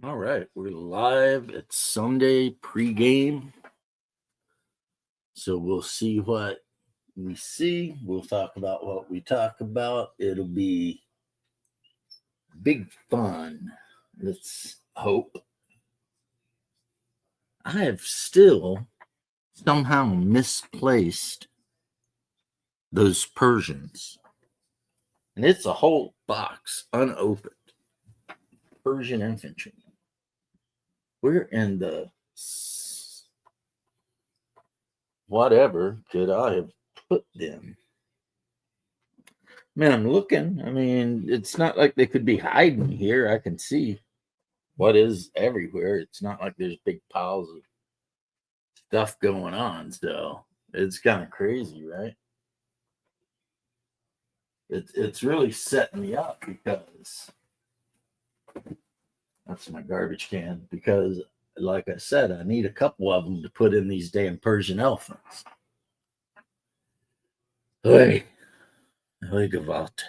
All right, we're live. It's Sunday pregame. So we'll see what we see. We'll talk about what we talk about. It'll be big fun. Let's hope. I have still somehow misplaced those Persians. And it's a whole box unopened. Persian infantry. Where in the whatever could I have put them? Man, I'm looking. I mean, it's not like they could be hiding here. I can see what is everywhere. It's not like there's big piles of stuff going on. So it's kind of crazy, right? It's really setting me up because that's my garbage can. Because, like I said, I need a couple of them to put in these damn Persian elephants. Hey, Gewalt.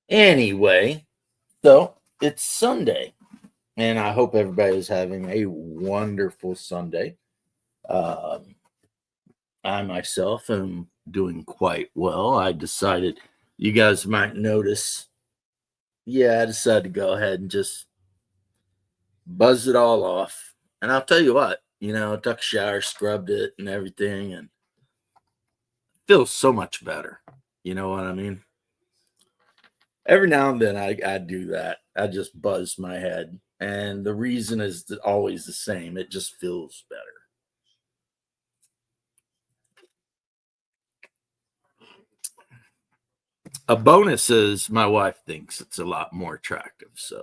Anyway, so it's Sunday, and I hope everybody is having a wonderful Sunday. I myself am doing quite well. I decided you guys might notice. Yeah, I decided to go ahead and just buzz it all off. And I'll tell you what, took a shower, scrubbed it and everything, and feels so much better. You know what I mean? Every now and then I do that. I just buzz my head. And the reason is always the same. It just feels better. A bonus is my wife thinks it's a lot more attractive. So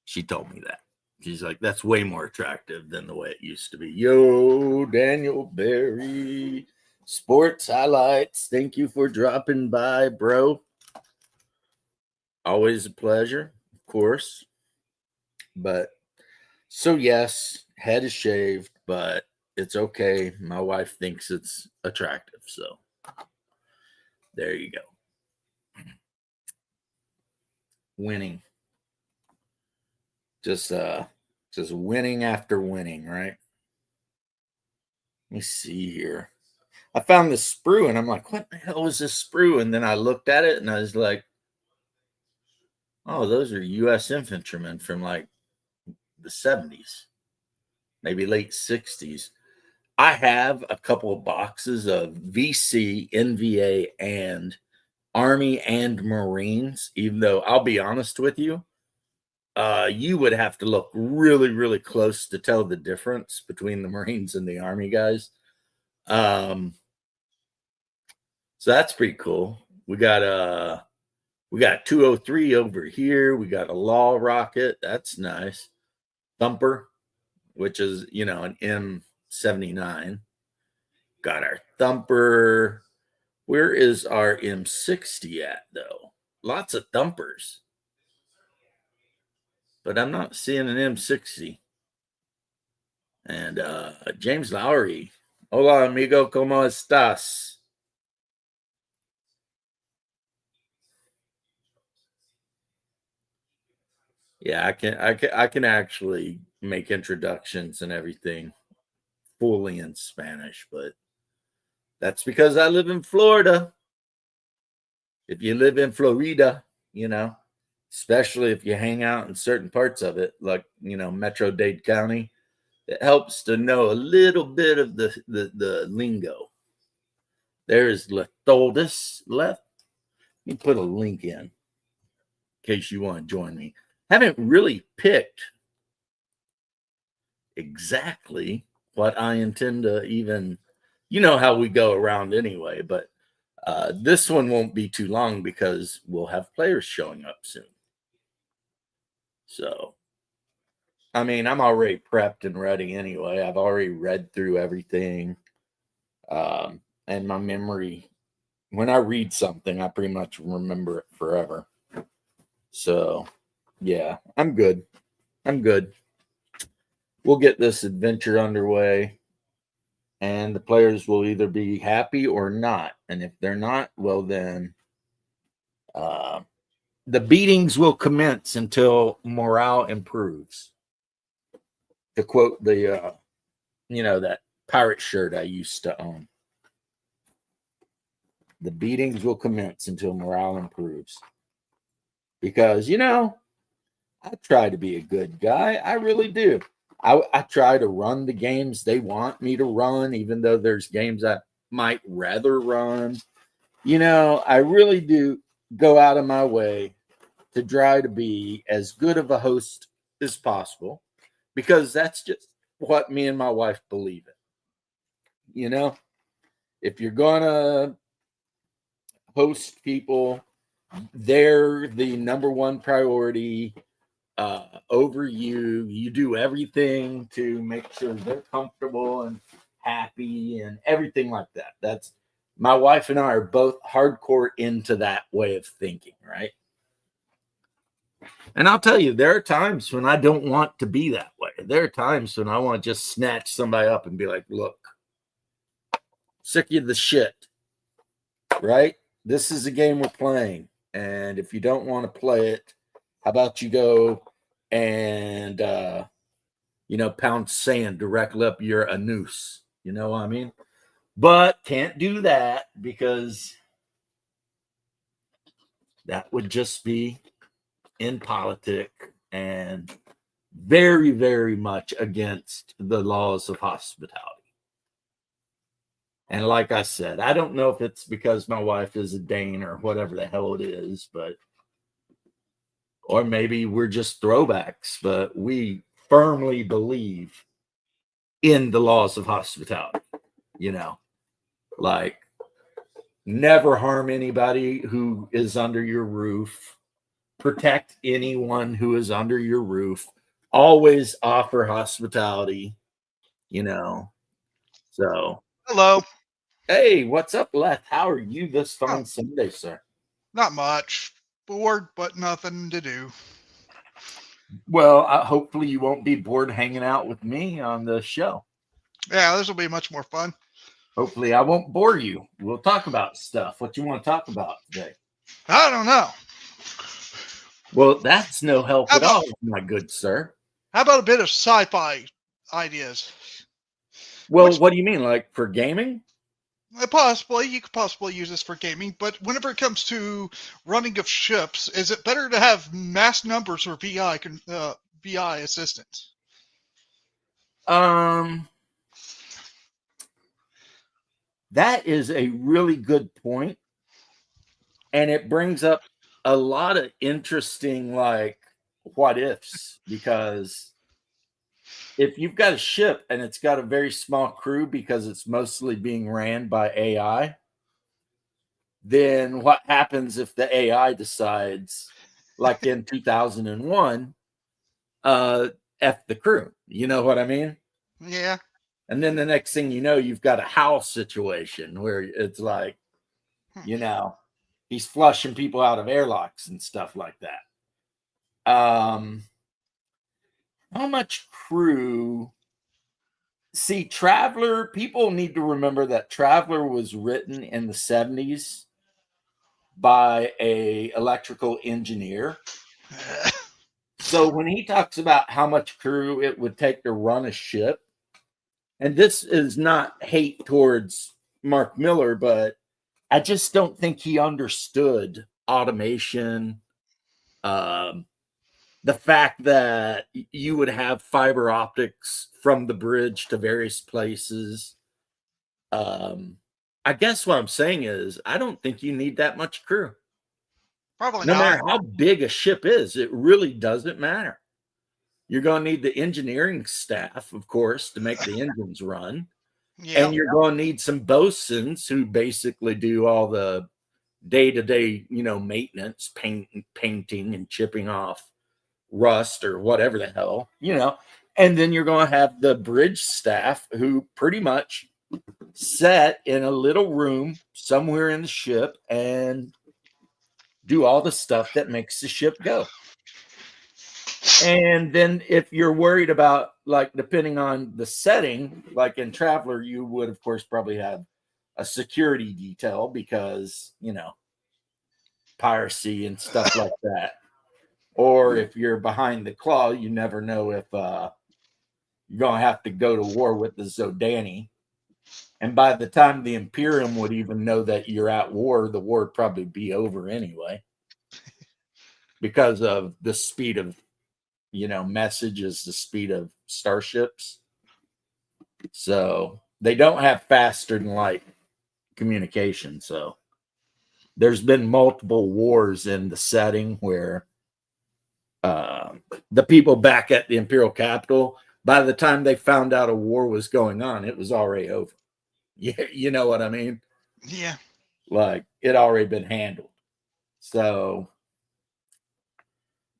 she told me that. She's like, that's way more attractive than the way it used to be. Yo, Daniel Berry, Sports Highlights. Thank you for dropping by, bro. Always a pleasure, of course. But so, yes, head is shaved, but it's okay. My wife thinks it's attractive. So there you go. Winning. Just winning after winning, right? Let me see here. I found this sprue and I'm like, what the hell is this sprue? And then I looked at it and I was like, oh, those are U.S. infantrymen from like the 70s, maybe late 60s. I have a couple of boxes of VC, NVA, and Army and Marines, even though I'll be honest with you, you would have to look really, really close to tell the difference between the Marines and the Army guys. So that's pretty cool. We got 203 over here. We got a Law rocket. That's nice. Thumper, which is an M79. Got our Thumper. Where is our M60 at though? Lots of Thumpers. But I'm not seeing an M60. And James Lowry. Hola, amigo, ¿cómo estás? Yeah, I can actually make introductions and everything fully in Spanish, but that's because I live in Florida. If you live in Florida, especially if you hang out in certain parts of it, like Metro-Dade County, it helps to know a little bit of the lingo. There's Letholdis left. Let me put a link in case you want to join me. Haven't really picked exactly what I intend to even, how we go around anyway, but this one won't be too long because we'll have players showing up soon. So, I mean, I'm already prepped and ready anyway. I've already read through everything. And my memory, when I read something, I pretty much remember it forever. So, yeah, I'm good. We'll get this adventure underway, and the players will either be happy or not. And if they're not, well, then The beatings will commence until morale improves. To quote the, that pirate shirt I used to own. The beatings will commence until morale improves. Because, I try to be a good guy. I really do. I try to run the games they want me to run, even though there's games I might rather run. I really do go out of my way to try to be as good of a host as possible, because that's just what me and my wife believe in. If you're going to host people, they're the number one priority over you. You do everything to make sure they're comfortable and happy and everything like that. That's my wife and I are both hardcore into that way of thinking, right? And I'll tell you, there are times when I don't want to be that way. There are times when I want to just snatch somebody up and be like, look, sick of the shit, right? This is a game we're playing. And if you don't want to play it, how about you go and, pound sand directly up your anus? You know what I mean? But can't do that because that would just be in politic and very, very much against the laws of hospitality. And like I said, I don't know if it's because my wife is a Dane or whatever the hell it is, or maybe we're just throwbacks, but we firmly believe in the laws of hospitality, like never harm anybody who is under your roof, protect anyone who is under your roof, always offer hospitality, So, Hello. hey, what's up, Leth? How are you this fine Oh, Sunday, sir? not much. Bored, but nothing to do. Well, hopefully you won't be bored hanging out with me on the show. Yeah, this will be much more fun. Hopefully I won't bore you. We'll talk about stuff. What you want to talk about today? I don't know. Well, that's no help How at about all, my good sir. how about a bit of sci-fi ideas? Well, Which what do you mean? Like for gaming? possibly you could possibly use this for gaming, but whenever it comes to running of ships, is it better to have mass numbers or VI assistance? Um, that is a really good point, and it brings up a lot of interesting like what ifs, because if you've got a ship and it's got a very small crew because it's mostly being ran by AI, then what happens if the AI decides, like in 2001, F the crew? You know what I mean? Yeah. And then the next thing you know, you've got a house situation where it's like, Hmm. he's flushing people out of airlocks and stuff like that. How much crew? See, Traveler, people need to remember that Traveler was written in the 70s by a electrical engineer. So when he talks about how much crew it would take to run a ship, and this is not hate towards Mark Miller, but I just don't think he understood automation. Um, the fact that you would have fiber optics from the bridge to various places. Um, I guess what I'm saying is, I don't think you need that much crew. Probably No not. matter how big a ship is, it really doesn't matter. You're going to need the engineering staff, of course, to make the engines run. Yeah. And you're going to need some bosuns who basically do all the day-to-day, maintenance, painting and chipping off rust or whatever the hell. And then you're going to have the bridge staff who pretty much set in a little room somewhere in the ship and do all the stuff that makes the ship go. And then if you're worried about, like, depending on the setting, like in Traveler, you would of course probably have a security detail because piracy and stuff like that. Or if you're behind the claw, you never know if you're going to have to go to war with the Zodani. And by the time the Imperium would even know that you're at war, the war would probably be over anyway because of the speed of, messages, the speed of starships. So they don't have faster than light communication. So there's been multiple wars in the setting where the people back at the Imperial capital, by the time they found out a war was going on, it was already over. Yeah, you know what I mean? Yeah. Like it already been handled. So,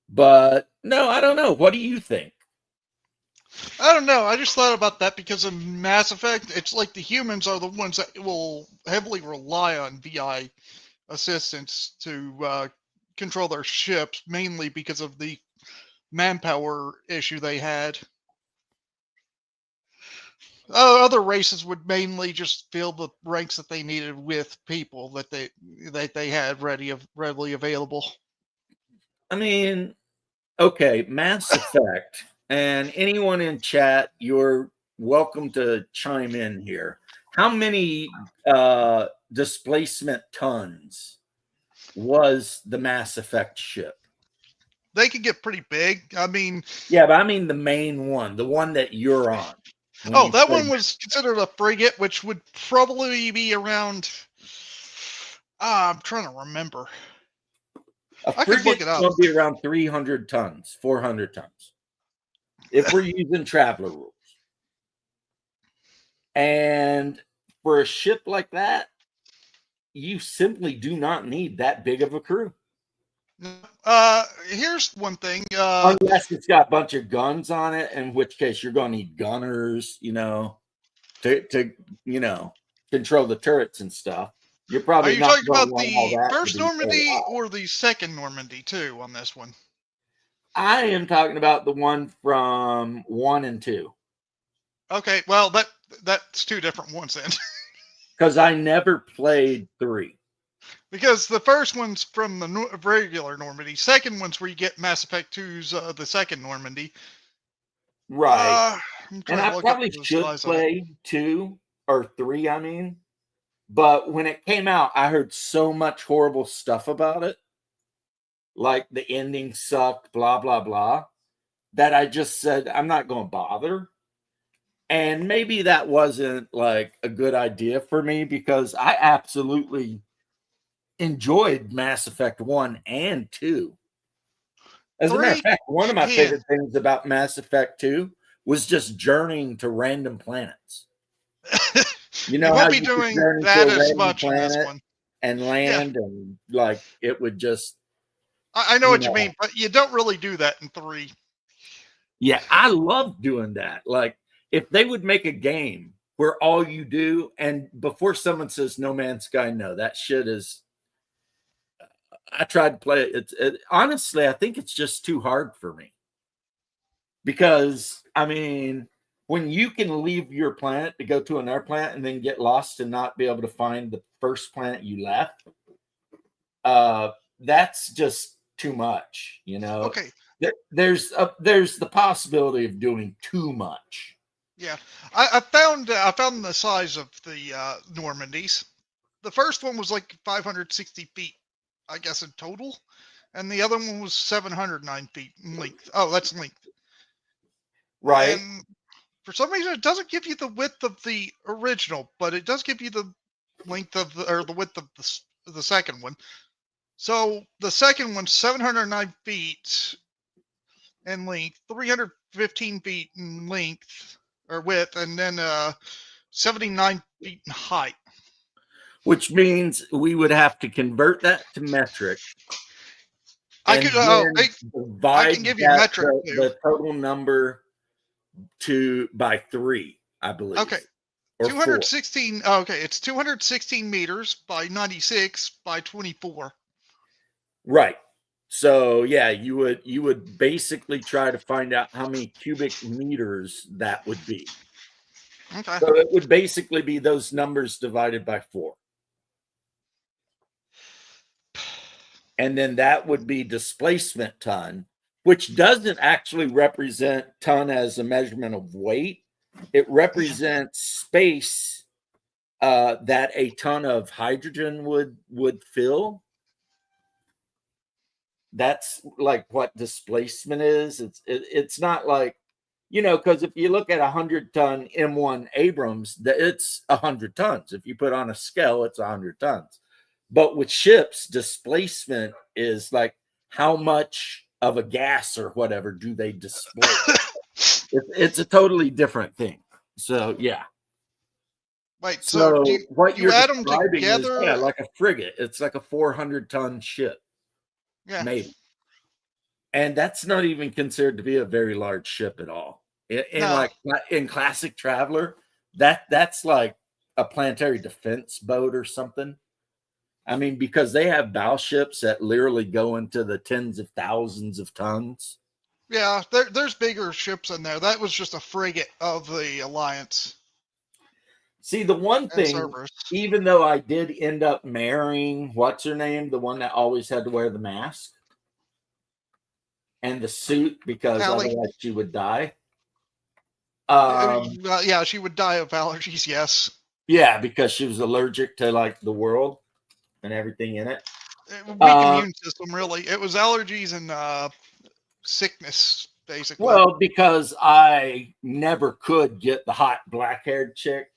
but no, I don't know. What do you think? I don't know. I just thought about that because of Mass Effect. It's like the humans are the ones that will heavily rely on VI assistance to control their ships, mainly because of the manpower issue they had. Other races would mainly just fill the ranks that they needed with people that they had readily available. I mean, okay, Mass Effect, and anyone in chat, you're welcome to chime in here. How many displacement tons was the Mass Effect ship? They could get pretty big. I mean, Yeah, but I mean the main one, the one that you're on. that one was considered a frigate, which would probably be around. I'm trying to remember. A I could look frigate it up. will be around 300 tons, 400 tons, if we're using traveler rules. And for a ship like that, you simply do not need that big of a crew. Here's one thing. Unless it's got a bunch of guns on it, in which case you're going to need gunners, to control the turrets and stuff. You're Are probably you not talking going to about want all the that to first be Normandy or the second Normandy too on this one? I am talking about the one from 1 and 2. Okay, well that's two different ones then. Because I never played 3. Because the first one's from the regular Normandy. Second one's where you get Mass Effect 2's the second Normandy. Right. I'm And trying to I look up probably the should size of it. play 2 or 3, I mean. But when it came out, I heard so much horrible stuff about it. Like the ending sucked, blah, blah, blah, that I just said, I'm not going to bother. And maybe that wasn't like a good idea for me because I absolutely enjoyed Mass Effect 1 and 2. As a matter of 3, fact, one of my again. favorite things about Mass Effect 2 was just journeying to random planets. You know how won't be you could doing journey to that a as random much in this planet one. and Yeah, land and like it would just, I know what you mean, but you don't really do that in 3. yeah, I love doing that. Like if they would make a game where all you do, and before someone says No Man's Sky, no, that shit is, I tried to play it. Honestly, I think it's just too hard for me. Because, I mean, when you can leave your planet to go to another planet and then get lost and not be able to find the first planet you left, that's just too much, Okay, There's the possibility of doing too much. yeah, I found the size of the Normandies. The first one was like 560 feet, I guess, in total, and the other one was 709 feet in length. Oh, that's length. Right. And for some reason, it doesn't give you the width of the original, but it does give you the length of or the width of the second one. So the second one's 709 feet in length, 315 feet in length or width, and then 79 feet in height. Which means we would have to convert that to metric I and could then I can divide give you that metric too. the total number by 3, I believe. Okay. Or 216. Okay, it's 216 meters by 96 by 24. Right. So yeah, you would basically try to find out how many cubic meters that would be. Okay. So it would basically be those numbers divided by 4. and then that would be displacement ton, which doesn't actually represent ton as a measurement of weight. It represents space that a ton of hydrogen would fill. That's like what displacement is. It's not like, because if you look at 100-ton M1 Abrams, it's 100 tons. If you put on a scale, it's 100 tons. But with ships, displacement is like how much of a gas or whatever do they displace. It's a totally different thing. So yeah. Wait, so So do what you you're add them describing is together? like a frigate. It's like a 400-ton ship, Yeah. maybe. And that's not even considered to be a very large ship at all. No. In classic Traveler, that's like a planetary defense boat or something. I mean, because they have battleships that literally go into the tens of thousands of tons. Yeah, there's bigger ships in there. That was just a frigate of the Alliance See, the one and thing, Cerberus. even though I did end up marrying what's her name, the one that always had to wear the mask and the suit because Allie. otherwise she would die. Yeah, she would die of allergies. Yes. Yeah, because she was allergic to like the world and everything in it. Weak immune system, really. It was allergies and sickness, basically. Well, because I never could get the hot black-haired chick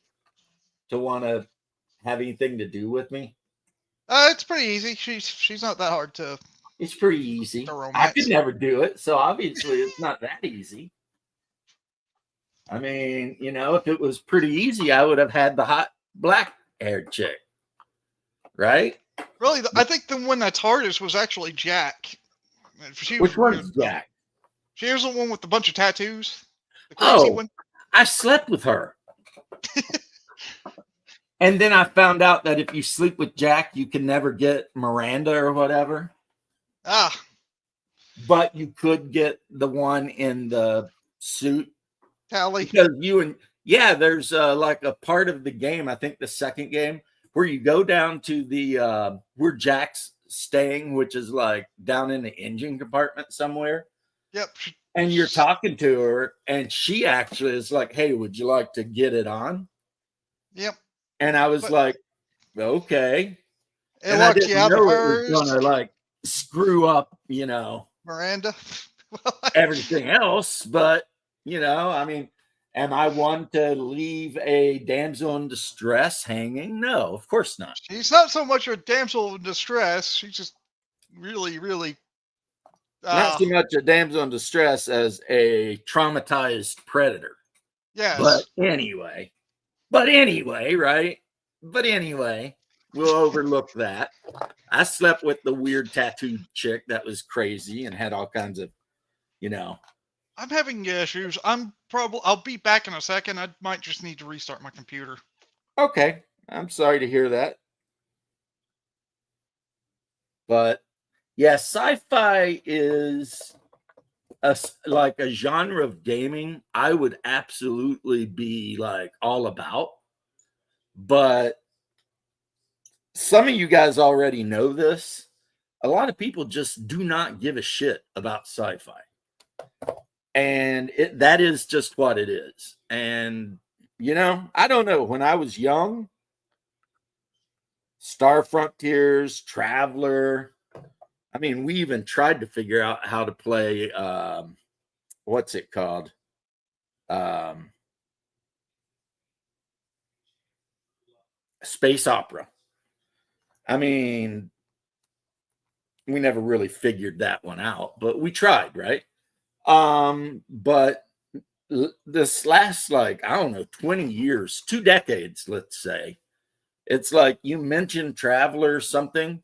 to want to have anything to do with me. It's pretty easy. She's not that hard to It's pretty easy. I could romance. never do it, so obviously it's not that easy. I mean, if it was pretty easy, I would have had the hot black-haired chick, right? Really, I think the one that's hardest was actually Jack. Which one's Jack? She was the one with a bunch of tattoos. The crazy one. I slept with her. And then I found out that if you sleep with Jack, you can never get Miranda or whatever. Ah. But you could get the one in the suit. Tally. Because there's like a part of the game, I think the second game, where you go down to the where Jack's staying, which is like down in the engine compartment somewhere. Yep. And you're talking to her, and she actually is like, "Hey, would you like to get it on?" Yep. And I was like, "Okay." And I didn't know it was gonna like screw up, Miranda. everything else. But I mean, am I one to leave a damsel in distress hanging? No, of course not. She's not so much a damsel in distress. She's just really, really not so much a damsel in distress as a traumatized predator. Yes. But anyway, right? But anyway, we'll overlook that. I slept with the weird tattooed chick that was crazy and had all kinds of, I'm having issues. I'll be back in a second. I might just need to restart my computer. Okay. I'm sorry to hear that. But yeah, sci-fi is like a genre of gaming I would absolutely be like all about. But some of you guys already know this. A lot of people just do not give a shit about sci-fi. And that is just what it is. And, I don't know. When I was young, Star Frontiers, Traveler. I mean, we even tried to figure out how to play, what's it called? Space opera. I mean, we never really figured that one out, but we tried, right? But this last, like, I don't know, 20 years, 2 decades, let's say, it's like you mentioned Traveler or something.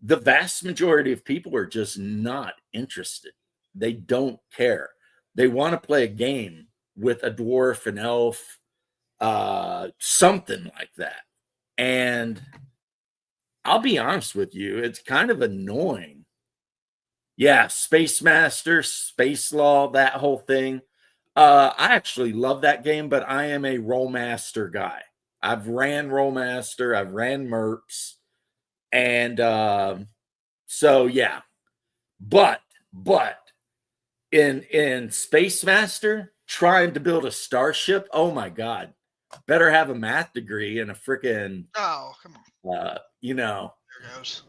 The vast majority of people are just not interested. They don't care. They want to play a game with a dwarf, an elf, something like that. And I'll be honest with you, it's kind of annoying. Yeah, Space Master, Space Law, that whole thing. I actually love that game, but I am a Rollmaster guy. I've ran Rollmaster, I've ran Mercs, and So yeah, but in Space Master, trying to build a starship, oh my god, better have a math degree and a freaking Oh, come on. you know. There goes.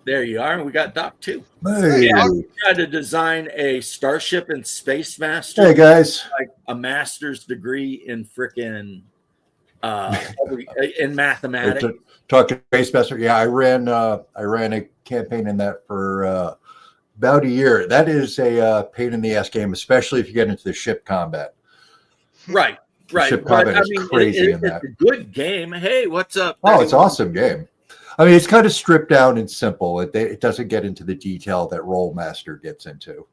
There you are, and we got Doc too. Hey, Yeah, we tried to design a starship in Space Master. hey guys. Like a master's degree in freaking in mathematics. Talking Space Master. Yeah, I ran a campaign in that for about a year. That is a pain in the ass game, especially if you get into the ship combat. Right. Ship combat is crazy in that. It's a good game. Hey, what's up? Oh, it's an awesome game. I mean, it's kind of stripped down and simple. It doesn't get into the detail that Rollmaster gets into.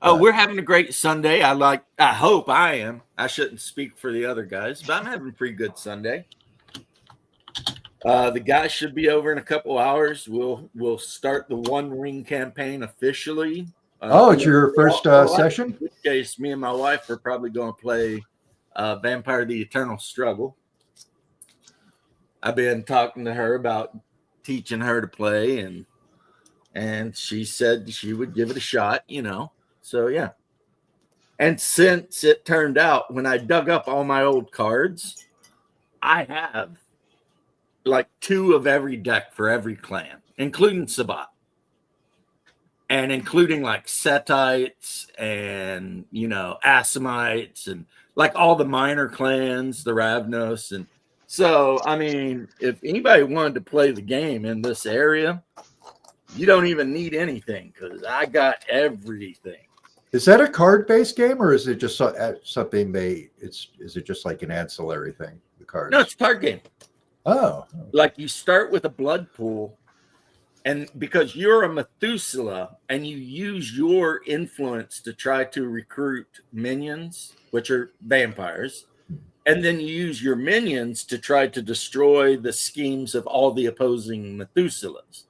Oh, we're having a great Sunday. I hope I am. I shouldn't speak for the other guys, but I'm having a pretty good Sunday. The guys should be over in a couple hours. We'll start the One Ring campaign officially. It's your first session? In which case, me and my wife are probably going to play Vampire: The Eternal Struggle. I've been talking to her about teaching her to play, and she said she would give it a shot, So yeah. And since it turned out when I dug up all my old cards, I have like 2 of every deck for every clan, including Sabbat. And including like Setites and, Assamites and like all the minor clans, the Ravnos. And so, I mean, if anybody wanted to play the game in this area, you don't even need anything because I got everything. Is that a card-based game, or is it just something is it just like an ancillary thing? The cards? No, it's a card game. Oh, like you start with a blood pool, and because you're a Methuselah and you use your influence to try to recruit minions, which are vampires, and then you use your minions to try to destroy the schemes of all the opposing Methuselahs.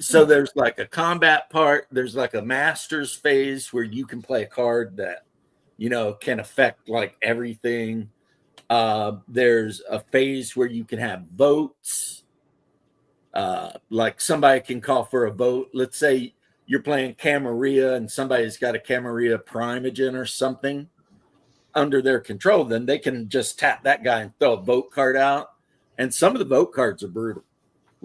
So there's like a combat part. There's like a master's phase where you can play a card that, can affect like everything. There's a phase where you can have votes. Like somebody can call for a vote. Let's say you're playing Camarilla and somebody's got a Camarilla Primogen or something under their control. Then they can just tap that guy and throw a vote card out. And some of the vote cards are brutal.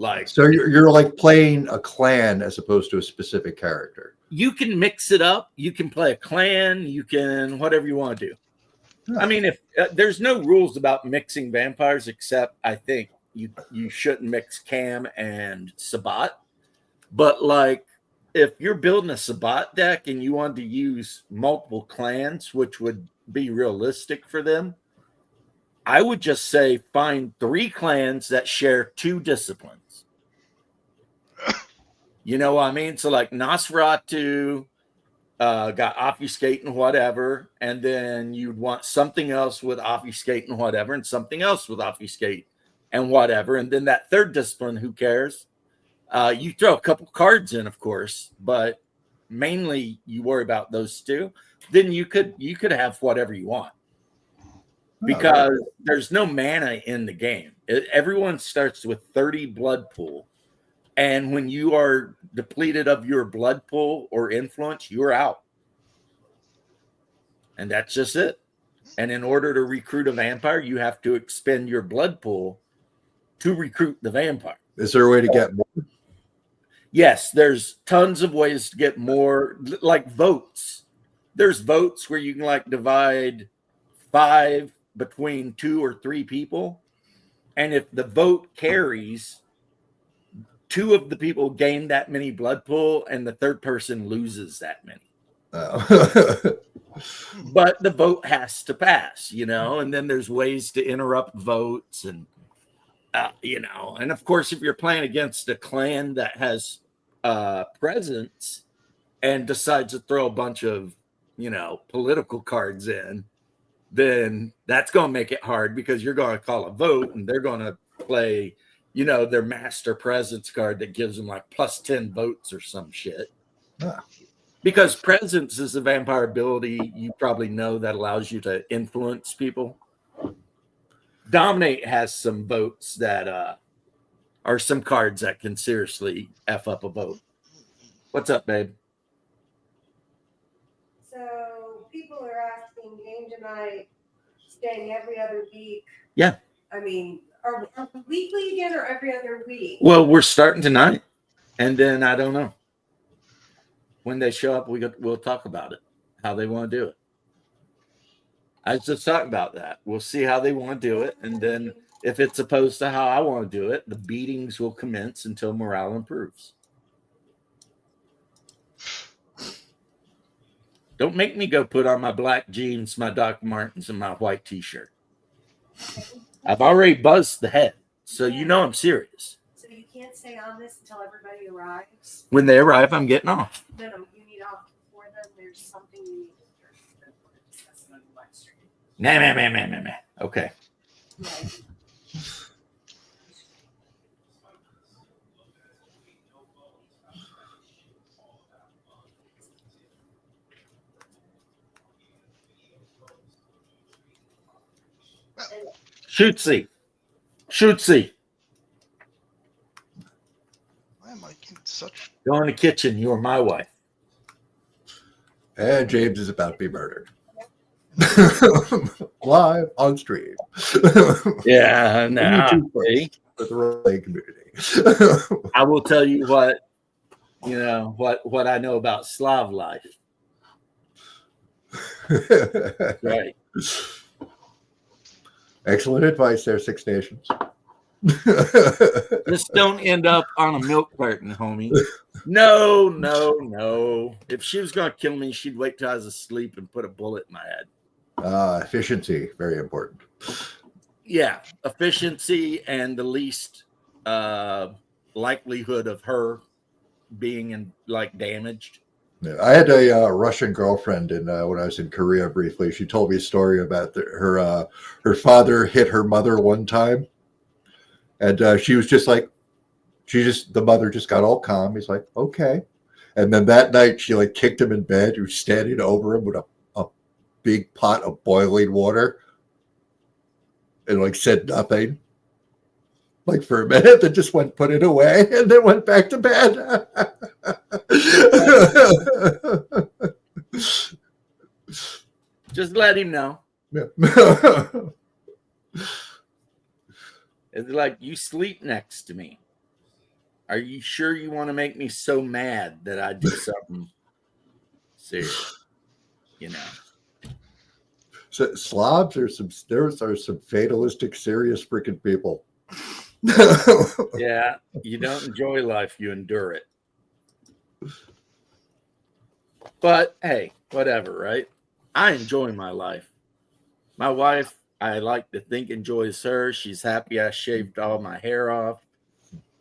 Like, so you're like playing a clan as opposed to a specific character. You can mix it up. You can play a clan. You can whatever you want to do. I mean, if there's no rules about mixing vampires, except I think you shouldn't mix Cam and Sabbat. But like, if you're building a Sabbat deck and you want to use multiple clans, which would be realistic for them, I would just say find 3 clans that share 2 disciplines. You know what I mean? So like Nosferatu got obfuscate and whatever, and then you'd want something else with obfuscate and whatever, and something else with obfuscate and whatever, and then that 3rd discipline, who cares? You throw a couple cards in, of course, but mainly you worry about those 2. Then you could have whatever you want. Because there's no mana in the game. Everyone starts with 30 blood pool. And when you are depleted of your blood pool or influence, you're out. And that's just it. And in order to recruit a vampire, you have to expend your blood pool to recruit the vampire. Is there a way to get more? Yes, there's tons of ways to get more, like votes. There's votes where you can like divide 5 between 2 or 3 people, and if the vote carries, 2 of the people gain that many blood pool and the 3rd person loses that many. But the vote has to pass, and then there's ways to interrupt votes and and of course if you're playing against a clan that has presence and decides to throw a bunch of political cards in, then that's going to make it hard because you're going to call a vote and they're going to play, their master presence card that gives them like plus 10 votes or some shit. Ah. Because presence is a vampire ability you probably know that allows you to influence people. Dominate has some votes that are some cards that can seriously F up a boat. What's up, babe? So people are asking game tonight, staying every other week. Yeah. I mean, are we weekly again or every other week? Well, we're starting tonight, and then I don't know when they show up. We'll talk about it, how they want to do it. I was just talking about that. We'll see how they want to do it, and then if it's opposed to how I want to do it, the beatings will commence until morale improves. Don't make me go put on my black jeans, my Doc Martens, and my white T-shirt. I've already buzzed the head, so you know I'm serious. So you can't stay on this until everybody arrives? When they arrive, I'm getting off. No, you need off before then. There's something you need to discuss on the live stream. Nah. Okay. Right. Shootsy. Why am I getting such? Go in the kitchen. You're my wife. And James is about to be murdered. Live on stream. Yeah, nah. For the relay community. I will tell you what I know about Slav life. Right. Excellent advice there, Six Nations. Just don't end up on a milk carton, homie. No. If she was going to kill me, she'd wait till I was asleep and put a bullet in my head. Efficiency, very important. Yeah, efficiency and the least likelihood of her being damaged. Yeah, I had a Russian girlfriend, and when I was in Korea briefly, she told me a story about her father hit her mother one time, and she was just like, the mother just got all calm. He's like, okay, and then that night she kicked him in bed. He was standing over him with a big pot of boiling water, and said nothing. For a minute, then just put it away, and then went back to bed. Just let him know. Yeah. It's like, you sleep next to me. Are you sure you want to make me so mad that I do something serious? So Slavs are some fatalistic, serious freaking people. Yeah, you don't enjoy life, you endure it. But hey, whatever, right? I enjoy my life. My wife, I like to think, enjoys her. She's happy I shaved all my hair off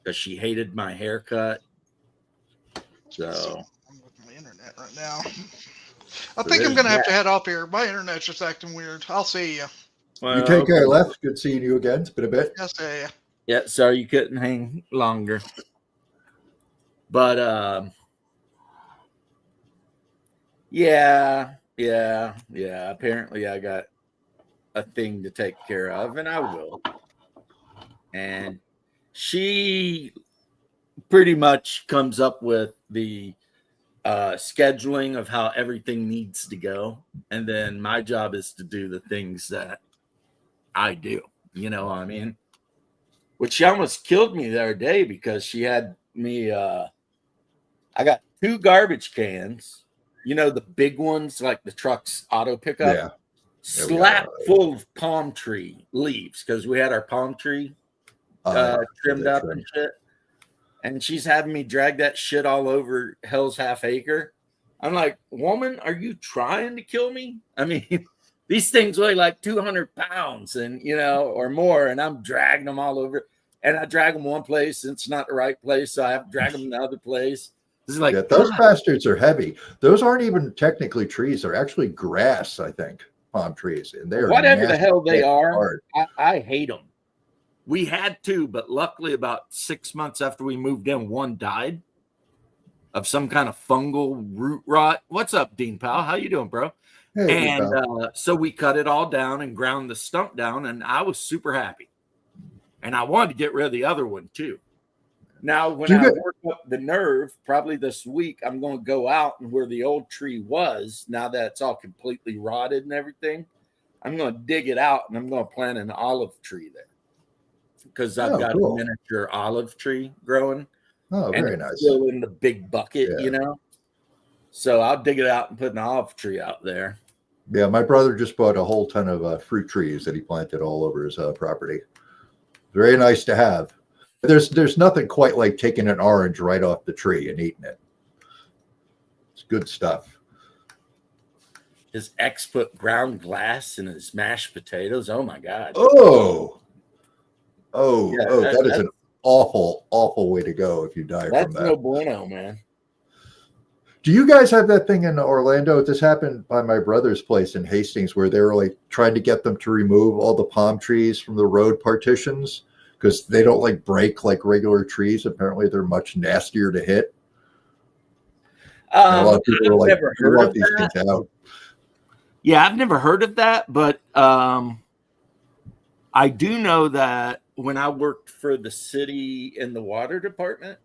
because she hated my haircut. So I'm with my internet right now. I think I'm gonna have to head off here. My internet's just acting weird. I'll see you. You take care, left. Good seeing you again. It's been a bit. Yes, yeah. Yeah, sorry you couldn't hang longer. But yeah. Apparently I got a thing to take care of, and I will. And she pretty much comes up with the scheduling of how everything needs to go. And then my job is to do the things that I do. You know what I mean? Which she almost killed me the other day because she had me. I got 2 garbage cans, the big ones, like the truck's auto pickup, slapped full of palm tree leaves because we had our palm tree trimmed up and shit. And she's having me drag that shit all over Hell's Half Acre. I'm like, woman, are you trying to kill me? I mean, these things weigh like 200 pounds and, or more. And I'm dragging them all over. And I drag them one place and it's not the right place. So I have to drag them another place. This is like, those bastards are heavy. Those aren't even technically trees. They're actually grass, I think, palm trees. And they're whatever the hell they are. I hate them. We had 2, but luckily about 6 months after we moved in, one died of some kind of fungal root rot. What's up, Dean Powell? How you doing, bro? Hey, and so we cut it all down and ground the stump down, and I was super happy. And I wanted to get rid of the other one too. Now, when Do you I get- work up the nerve, probably this week, I'm going to go out and where the old tree was, now that it's all completely rotted and everything, I'm going to dig it out and I'm going to plant an olive tree there because I've got cool. a miniature olive tree growing. Oh, And very it's nice. still in the big bucket, Yeah. you know? So I'll dig it out and put an olive tree out there. Yeah, my brother just bought a whole ton of fruit trees that he planted all over his property. Very nice to have. There's nothing quite like taking an orange right off the tree and eating it. It's good stuff. His ex put ground glass in his mashed potatoes. Oh my God. Oh, Yeah, that is an awful way to go if you die that's from that. no bueno, man. Do you guys have that thing in Orlando? This happened by my brother's place in Hastings where they were like trying to get them to remove all the palm trees from the road partitions because they don't like break like regular trees. Apparently, they're much nastier to hit. And a lot of people I've were like, never "We heard want of these that. things out." Yeah, I've never heard of that, but I do know that when I worked for the city in the water department,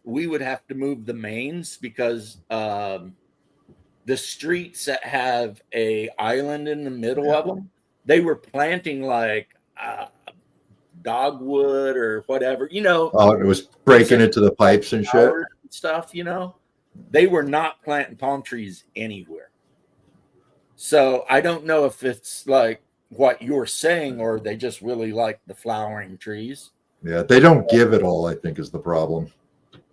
we would have to move the mains because the streets that have a island in the middle of them, they were planting like dogwood or whatever, you know. Oh, it was breaking into the pipes and shit. And stuff, you know. They were not planting palm trees anywhere. So I don't know if it's like what you're saying or they just really like the flowering trees. Yeah, they don't give it all, I think, is the problem.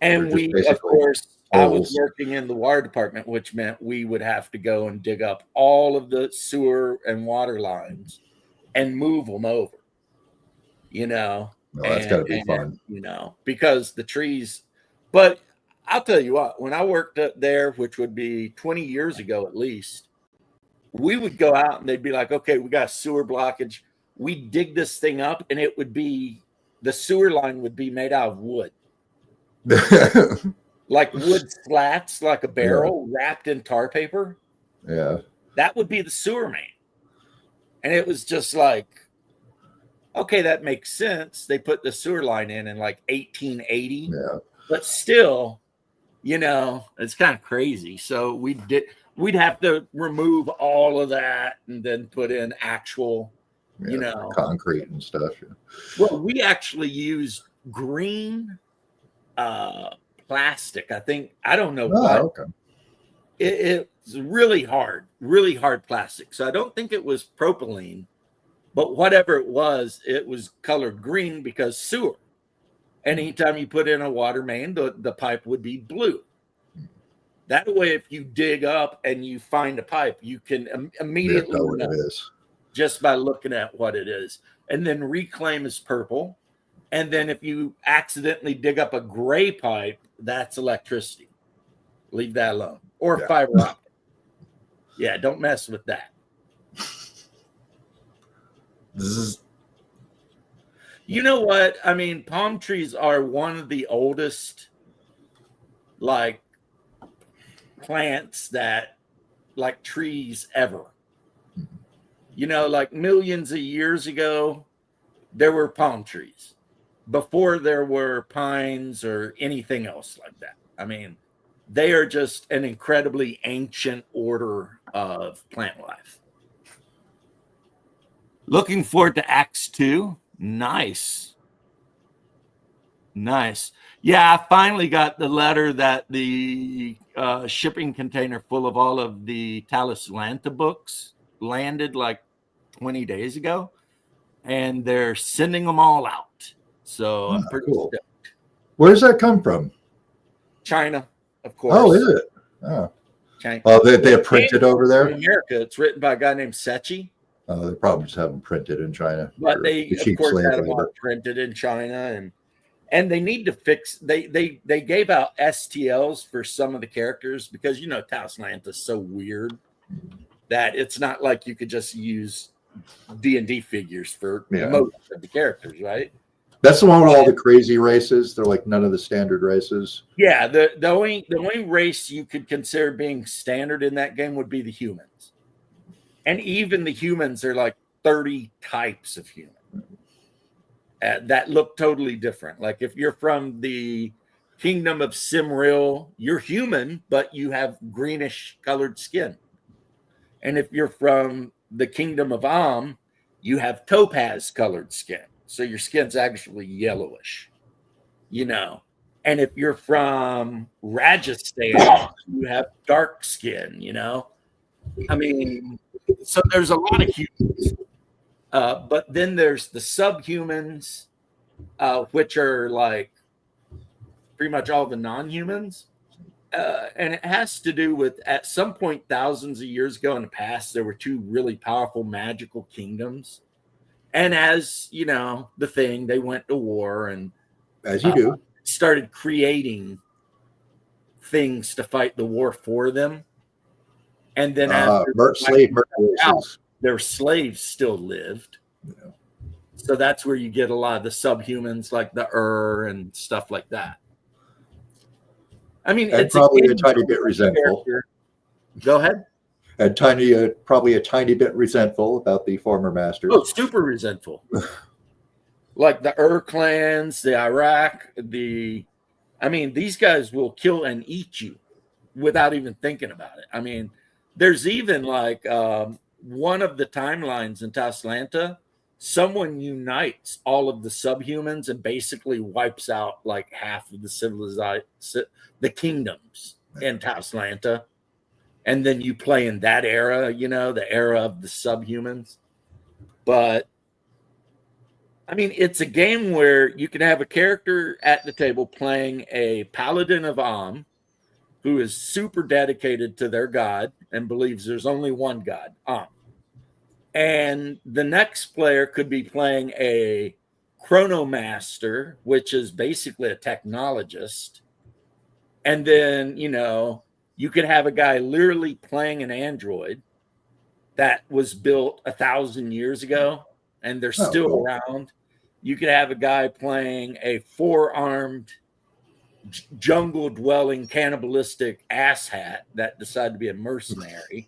And They're just we, of basically course, I was holes. working in the water department, which meant we would have to go and dig up all of the sewer and water lines and move them over, you know. No, that's got to be fun. You know, because the trees, but I'll tell you what, when I worked up there, which would be 20 years ago at least, we would go out and they'd be like, okay, we got a sewer blockage. We'd dig this thing up and it would be, the sewer line would be made out of wood. Like wood slats, like a barrel wrapped in tar paper. Yeah. That would be the sewer main. And it was just like, okay, that makes sense. They put the sewer line in like 1880. Yeah. But still, you know, it's kind of crazy. So we'd have to remove all of that and then put in actual, you know, concrete and stuff. Yeah. Well, we actually used green plastic. I don't know what. Okay. It's really hard plastic. So I don't think it was propylene, but whatever it was colored green because sewer. Anytime you put in a water main, the pipe would be blue. That way, if you dig up and you find a pipe, you can immediately know what it is just by looking at what it is. And then reclaim is purple. And then if you accidentally dig up a gray pipe, that's electricity. Leave that alone. Or fiber optic. Yeah, don't mess with that. You know what? I mean, palm trees are one of the oldest, like, plants that, like, trees ever. You know, like millions of years ago, there were palm trees before there were pines or anything else like that. I mean, they are just an incredibly ancient order of plant life. Looking forward to Acts 2. Nice. Yeah, I finally got the letter that the shipping container full of all of the Talislanta books landed like 20 days ago, and they're sending them all out. So I'm pretty stoked. Where does that come from? China, of course. Oh, is it? Oh, China. Oh, they are printed over there? In America, it's written by a guy named Sechi. They probably just have them printed in China. But they, of course, had them all printed in China, and they need to fix. They gave out STLs for some of the characters because you know Talislanta is so weird that it's not like you could just use D&D figures for most of the characters, right? That's the one with all the crazy races. They're like none of the standard races. Yeah, the only race you could consider being standard in that game would be the humans. And even the humans are like 30 types of human. that look totally different. Like if you're from the kingdom of Simril, you're human, but you have greenish colored skin. And if you're from the kingdom of Am, you have topaz colored skin. So your skin's actually yellowish, you know. And if you're from Rajasthan, you have dark skin, you know. I mean, so there's a lot of humans. But then there's the subhumans, which are like pretty much all the non-humans. And it has to do with at some point thousands of years ago in the past, there were two really powerful magical kingdoms. And as you know, the thing, they went to war and As you do. started creating things to fight the war for them. And then after Slave races. their slaves still lived. Yeah. So that's where you get a lot of the subhumans like the and stuff like that. I mean, And it's probably a tiny bit resentful. character. Go ahead. And probably a tiny bit resentful about the former masters. Oh, super resentful. Like the clans, the Iraq, I mean, these guys will kill and eat you without even thinking about it. I mean, there's even like one of the timelines in Taslanta, someone unites all of the subhumans and basically wipes out like half of the kingdoms in Taslanta. And then you play in that era, you know, the era of the subhumans. But I mean, it's a game where you can have a character at the table playing a paladin of Am who is super dedicated to their god and believes there's only one god, Am. And the next player could be playing a chronomaster, which is basically a technologist. And then, you know, you could have a guy literally playing an android that was built 1,000 years ago and they're still cool. around. You could have a guy playing a 4-armed jungle dwelling cannibalistic asshat that decided to be a mercenary.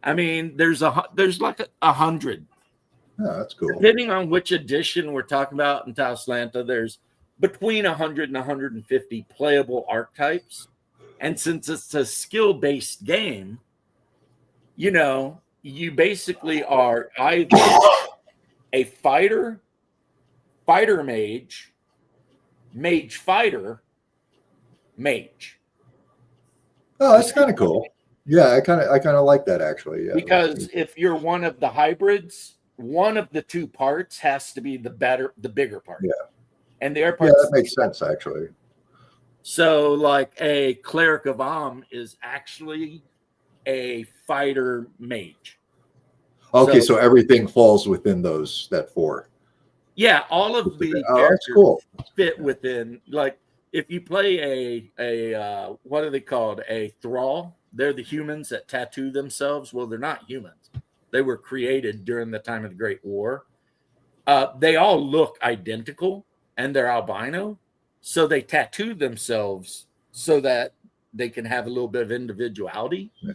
I mean, there's like 100. Oh, that's cool. Depending on which edition we're talking about in Taslanta, there's between 100 and 150 playable archetypes. And since it's a skill-based game, you know, you basically are either a fighter mage, mage fighter, mage. Oh, that's kind of cool. Yeah, I kind of like that actually. Yeah. Because if you're one of the hybrids, one of the two parts has to be the bigger part. Yeah. And the other part. Yeah, that makes sense actually. So, like a cleric of Am is actually a fighter mage. Okay, so everything falls within that 4. Yeah, all of the that's cool. Fit within. Like if you play a what are they called? A thrall. They're the humans that tattoo themselves. Well, they're not humans. They were created during the time of the Great War. They all look identical, and they're albino. So they tattoo themselves so that they can have a little bit of individuality. Yeah.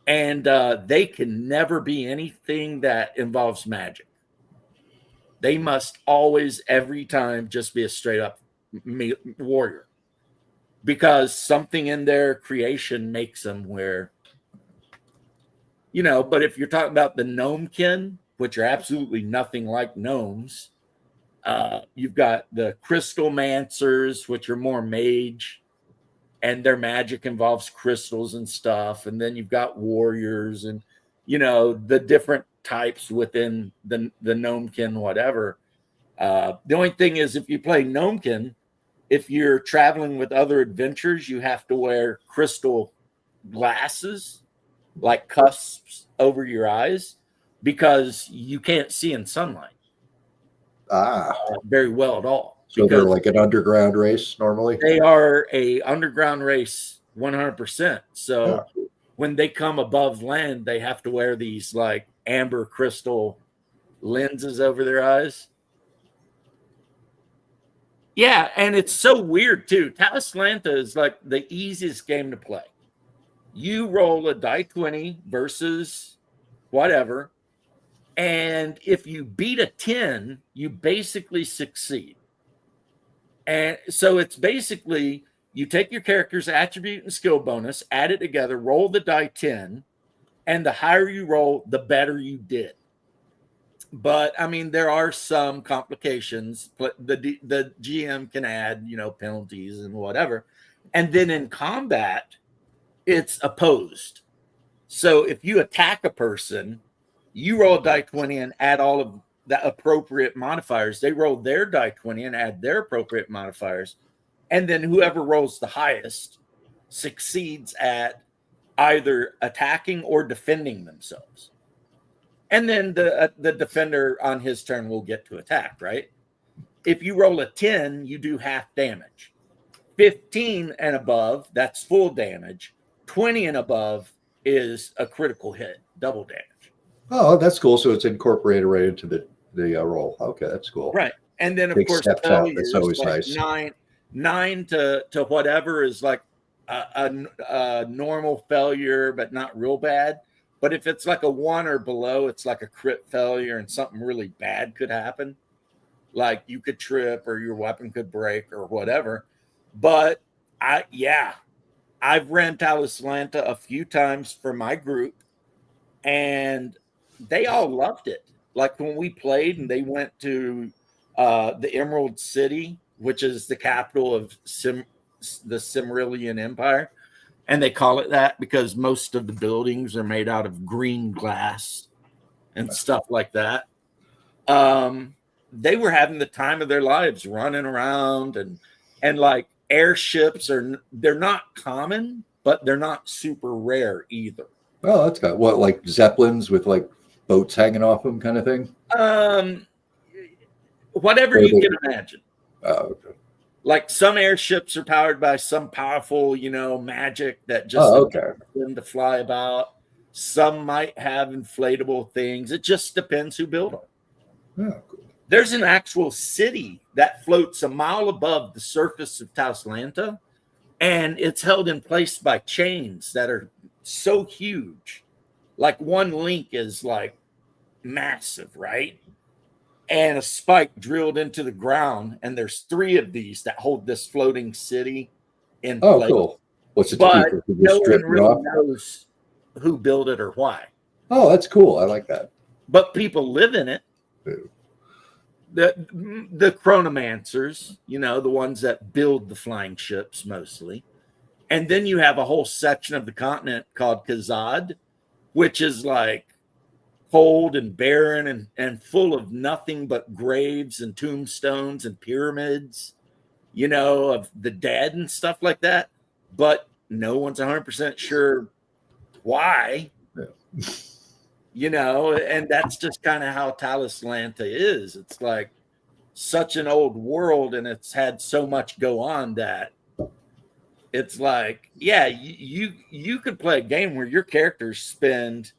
And they can never be anything that involves magic. They must always, every time, just be a straight up warrior. Because something in their creation makes them where, you know, but if you're talking about the gnomekin, which are absolutely nothing like gnomes, you've got the crystal mancers, which are more mage, and their magic involves crystals and stuff. And then you've got warriors and, you know, the different types within the gnomekin, whatever. The only thing is, if you play gnomekin, if you're traveling with other adventurers, you have to wear crystal glasses, like cusps over your eyes, because you can't see in sunlight. Very well at all. So they're like an underground race normally? They are a underground race 100%. So when they come above land, they have to wear these like amber crystal lenses over their eyes. Yeah, and it's so weird too. Taslanta is like the easiest game to play. You roll a die 20 versus whatever, And if you beat a 10, you basically succeed. And so it's basically you take your character's attribute and skill bonus, add it together, roll the die 10, and the higher you roll, the better you did. But I mean, there are some complications. The GM can add, penalties and whatever. And then in combat, it's opposed. So if you attack a person, you roll die 20 and add all of the appropriate modifiers. They roll their die 20 and add their appropriate modifiers. And then whoever rolls the highest succeeds at either attacking or defending themselves. And then the defender on his turn will get to attack, right? If you roll a 10, you do half damage. 15 and above, that's full damage. 20 and above is a critical hit, double damage. Oh, that's cool. So it's incorporated right into the roll. Okay, that's cool. Right. And then, of Big course, steps out. That's always like nice. nine to whatever is like a normal failure, but not real bad. But if it's like a 1 or below, it's like a crit failure and something really bad could happen. Like you could trip or your weapon could break or whatever. But I've ran Talislanta a few times for my group and they all loved it. Like when we played and they went to the Emerald City, which is the capital of the Cimmerillion Empire. And they call it that because most of the buildings are made out of green glass and stuff like that. They were having the time of their lives running around and like airships they're not common, but they're not super rare either. Oh, that's got what, like Zeppelins with like boats hanging off them kind of thing? Whatever you can imagine. Oh, okay. Like some airships are powered by some powerful, magic that just allows them to fly about. Some might have inflatable things. It just depends who built them. Yeah, cool. There's an actual city that floats a mile above the surface of Tauslanta, and it's held in place by chains that are so huge. Like one link is like massive, right? And a spike drilled into the ground, and there's 3 of these that hold this floating city in place. Cool. What's it but to keep? No one really knows who built it or why. Oh, that's cool. I like that. But people live in it. Ew. The chronomancers, the ones that build the flying ships mostly. And then you have a whole section of the continent called Khazad, which is like cold and barren and full of nothing but graves and tombstones and pyramids, of the dead and stuff like that. But no one's 100% sure why, and that's just kind of how Talislanta is. It's like such an old world and it's had so much go on that it's like, you could play a game where your characters spend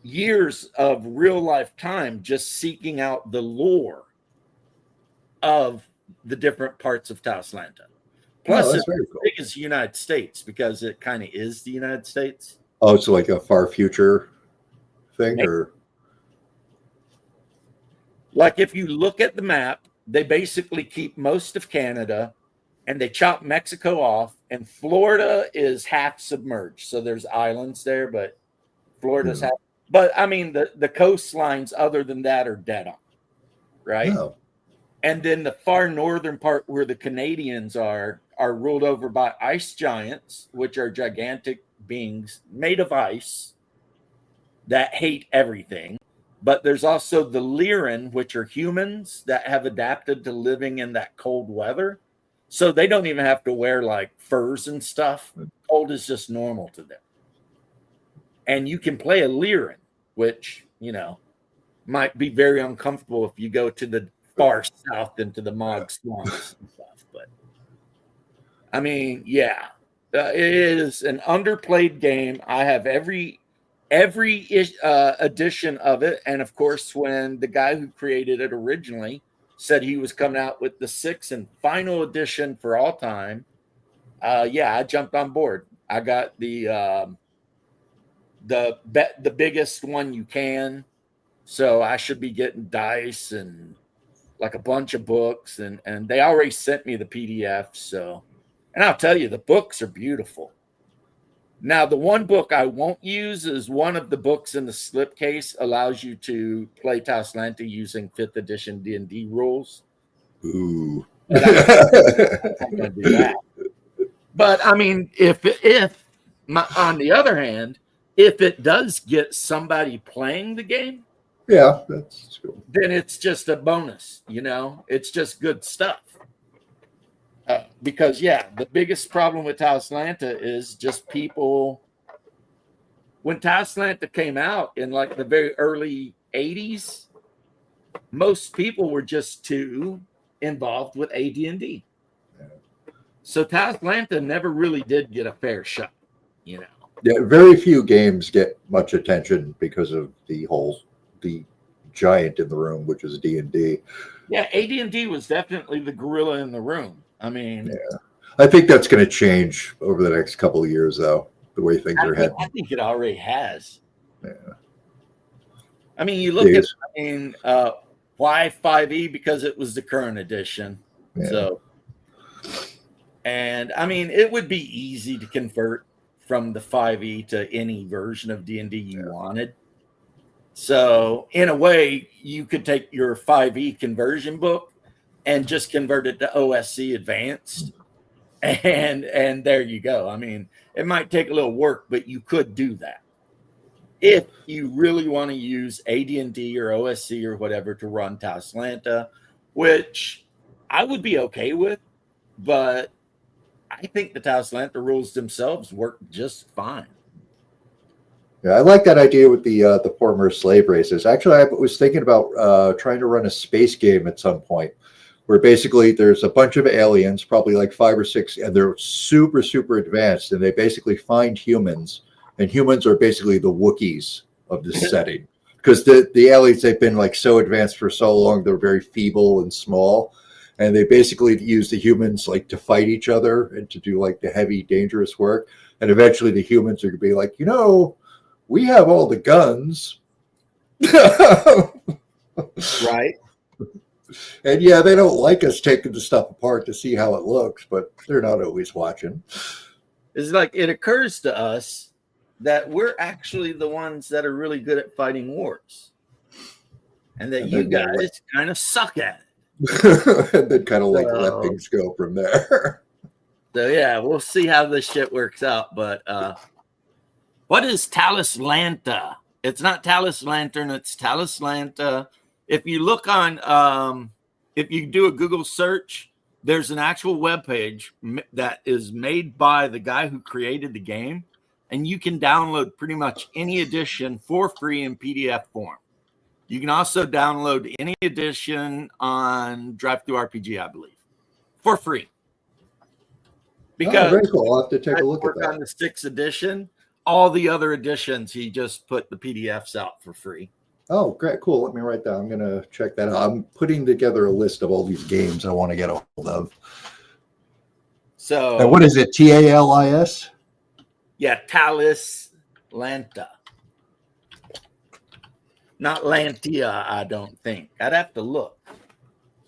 years of real life time just seeking out the lore of the different parts of Tauslanta. Plus, it's as big as the United States because it kind of is the United States. Oh, it's like a far future thing, or like if you look at the map, they basically keep most of Canada and they chop Mexico off, and Florida is half submerged. So there's islands there, but Florida's half. But I mean, the coastlines other than that are dead on, right? No. And then the far northern part where the Canadians are ruled over by ice giants, which are gigantic beings made of ice that hate everything. But there's also the Lyran, which are humans that have adapted to living in that cold weather. So they don't even have to wear like furs and stuff. Cold is just normal to them. And you can play a Lyran, which, might be very uncomfortable if you go to the far south into the Mog swamps and stuff. But I mean, it is an underplayed game. I have every edition of it. And of course, when the guy who created it originally said he was coming out with the 6th and final edition for all time, I jumped on board. I got the biggest one you can, So I should be getting dice and like a bunch of books, and they already sent me the PDF. So, and I'll tell you, the books are beautiful. Now, the one book I won't use is one of the books in the slipcase allows you to play Taslanta using 5th edition D&D rules. Ooh. And I'm going to do that. But I mean, on the other hand, if it does get somebody playing the game, Yeah, that's cool. then it's just a bonus, you know, it's just good stuff. Because the biggest problem with Taslanta is just people. When Taslanta came out in like the very early 80s, most people were just too involved with AD&D. So Taslanta never really did get a fair shot, you know. Yeah, very few games get much attention because of the giant in the room, which is D&D. Yeah, AD&D was definitely the gorilla in the room. I mean, I think that's going to change over the next couple of years, though, the way things are heading. I think it already has. Yeah. I mean, you look at, why 5e? Because it was the current edition. Yeah. So, and I mean, it would be easy to convert from the 5e to any version of D&D you wanted. So, in a way, you could take your 5e conversion book and just convert it to OSC Advanced, and there you go. I mean, it might take a little work, but you could do that if you really want to use AD&D or OSC or whatever to run Taslanta, which I would be okay with, but I think the Taslanta rules themselves work just fine. Yeah, I like that idea with the former slave races. Actually, I was thinking about trying to run a space game at some point, where basically there's a bunch of aliens, probably like 5 or 6, and they're super, super advanced, and they basically find humans, and humans are basically the Wookiees of this setting. Because the aliens, they've been like so advanced for so long, they're very feeble and small, and they basically use the humans like to fight each other and to do like the heavy, dangerous work. And eventually the humans are going to be like, we have all the guns. Right. And yeah, they don't like us taking the stuff apart to see how it looks, but they're not always watching. It's like it occurs to us that we're actually the ones that are really good at fighting wars, and that you guys kind of suck at it. And then kind of like let things go from there. So yeah, we'll see how this shit works out. But what is Taslanta? It's not Talos Lantern, it's Taslanta. If you look on, if you do a Google search, there's an actual webpage that is made by the guy who created the game, and you can download pretty much any edition for free in PDF form. You can also download any edition on DriveThruRPG, I believe, for free. Because very cool. I'll have to take a look at that. On the 6th edition, all the other editions, he just put the PDFs out for free. Oh, great. Cool. Let me write down. I'm going to check that out. I'm putting together a list of all these games I want to get a hold of. So, and what is it? TALIS? Yeah, Taslanta. Not Lantia, I don't think. I'd have to look.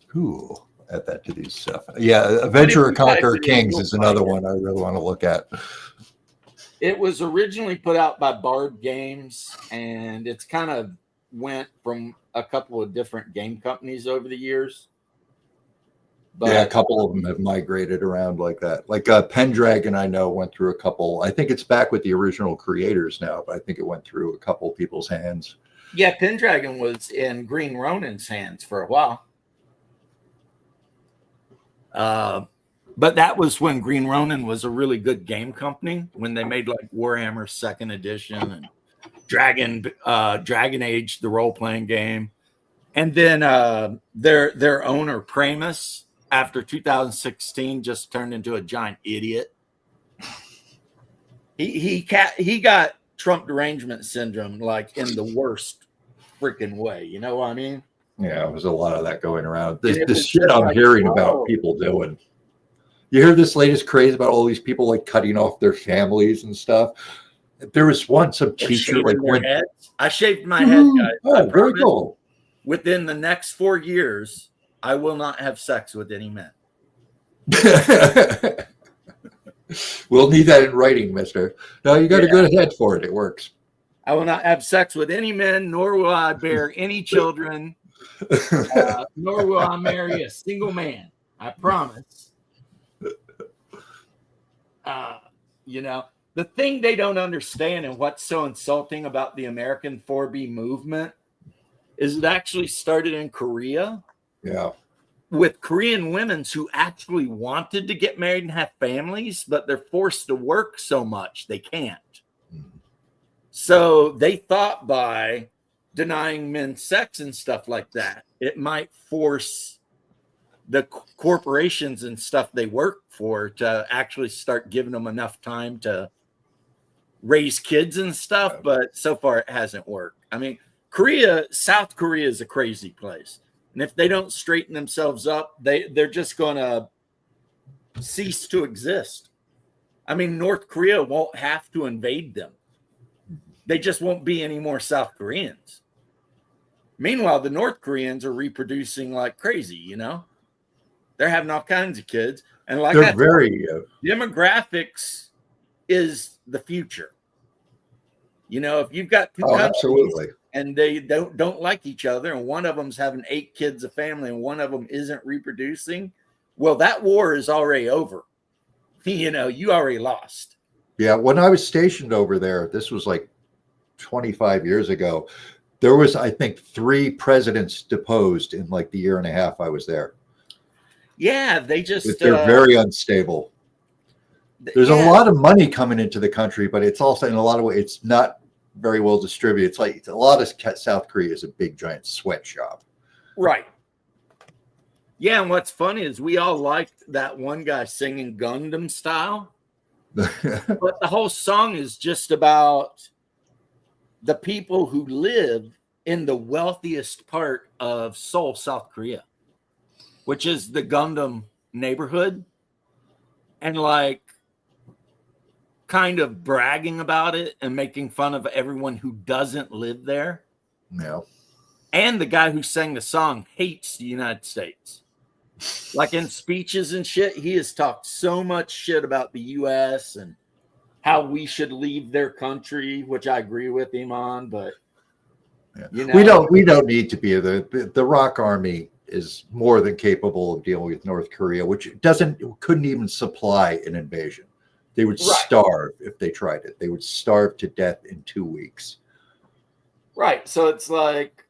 Cool. Add that to these stuff. Yeah, Adventure or Conquer Kings is another one I really want to look at. It was originally put out by Bard Games, and it's kind of went from a couple of different game companies over the years. But, yeah, a couple of them have migrated around like that. Like Pendragon, I know, went through a couple. I think it's back with the original creators now, but I think it went through a couple people's hands. Yeah, Pendragon was in Green Ronin's hands for a while. But that was when Green Ronin was a really good game company, when they made like Warhammer 2nd Edition and Dragon Age, the role-playing game. And then their owner, Pramus, after 2016, just turned into a giant idiot. He got Trump derangement syndrome, like in the worst freaking way. You know what I mean? Yeah, there's a lot of that going around. This shit I'm hearing about people doing. You hear this latest craze about all these people like cutting off their families and stuff. There was once some Or teacher shaving like their went. heads. I shaved my head, guys. I Oh, very promise. cool. Within the next 4 years, I will not have sex with any men. We'll need that in writing, mister. No, you got a good head for it. It works. I will not have sex with any men, nor will I bear any children, nor will I marry a single man. I promise. You know, the thing they don't understand and what's so insulting about the American 4B movement is it actually started in Korea. Yeah. With Korean women who actually wanted to get married and have families, but they're forced to work so much they can't. So they thought by denying men sex and stuff like that, it might force the corporations and stuff they work for to actually start giving them enough time to raise kids and stuff. But so far it hasn't worked. I mean, South Korea is a crazy place. And if they don't straighten themselves up, they're just going to cease to exist. I mean, North Korea won't have to invade them. They just won't be any more South Koreans. Meanwhile, the North Koreans are reproducing like crazy, you know? They're having all kinds of kids. And like they're very demographics is the future. You know, if you've got two countries absolutely. And they don't like each other, and one of them's having 8 kids a family, and one of them isn't reproducing, well, that war is already over. You know, you already lost. Yeah, when I was stationed over there, this was like 25 years ago, there was, I think, 3 presidents deposed in like the year and a half I was there. Yeah, they're very unstable. There's a lot of money coming into the country, but it's also in a lot of ways, it's not very well distributed. It's like a lot of South Korea is a big giant sweatshop. Right. Yeah, and what's funny is we all liked that one guy singing Gundam Style. But the whole song is just about the people who live in the wealthiest part of Seoul, South Korea, which is the Gundam neighborhood. And like kind of bragging about it and making fun of everyone who doesn't live there. Yeah. And the guy who sang the song hates the United States. Like in speeches and shit, he has talked so much shit about the U.S. and how we should leave their country, which I agree with him on. But you know, we don't need to be the Rock Army is more than capable of dealing with North Korea, which couldn't even supply an invasion. They would starve if they tried it. They would starve to death in 2 weeks. Right. So it's like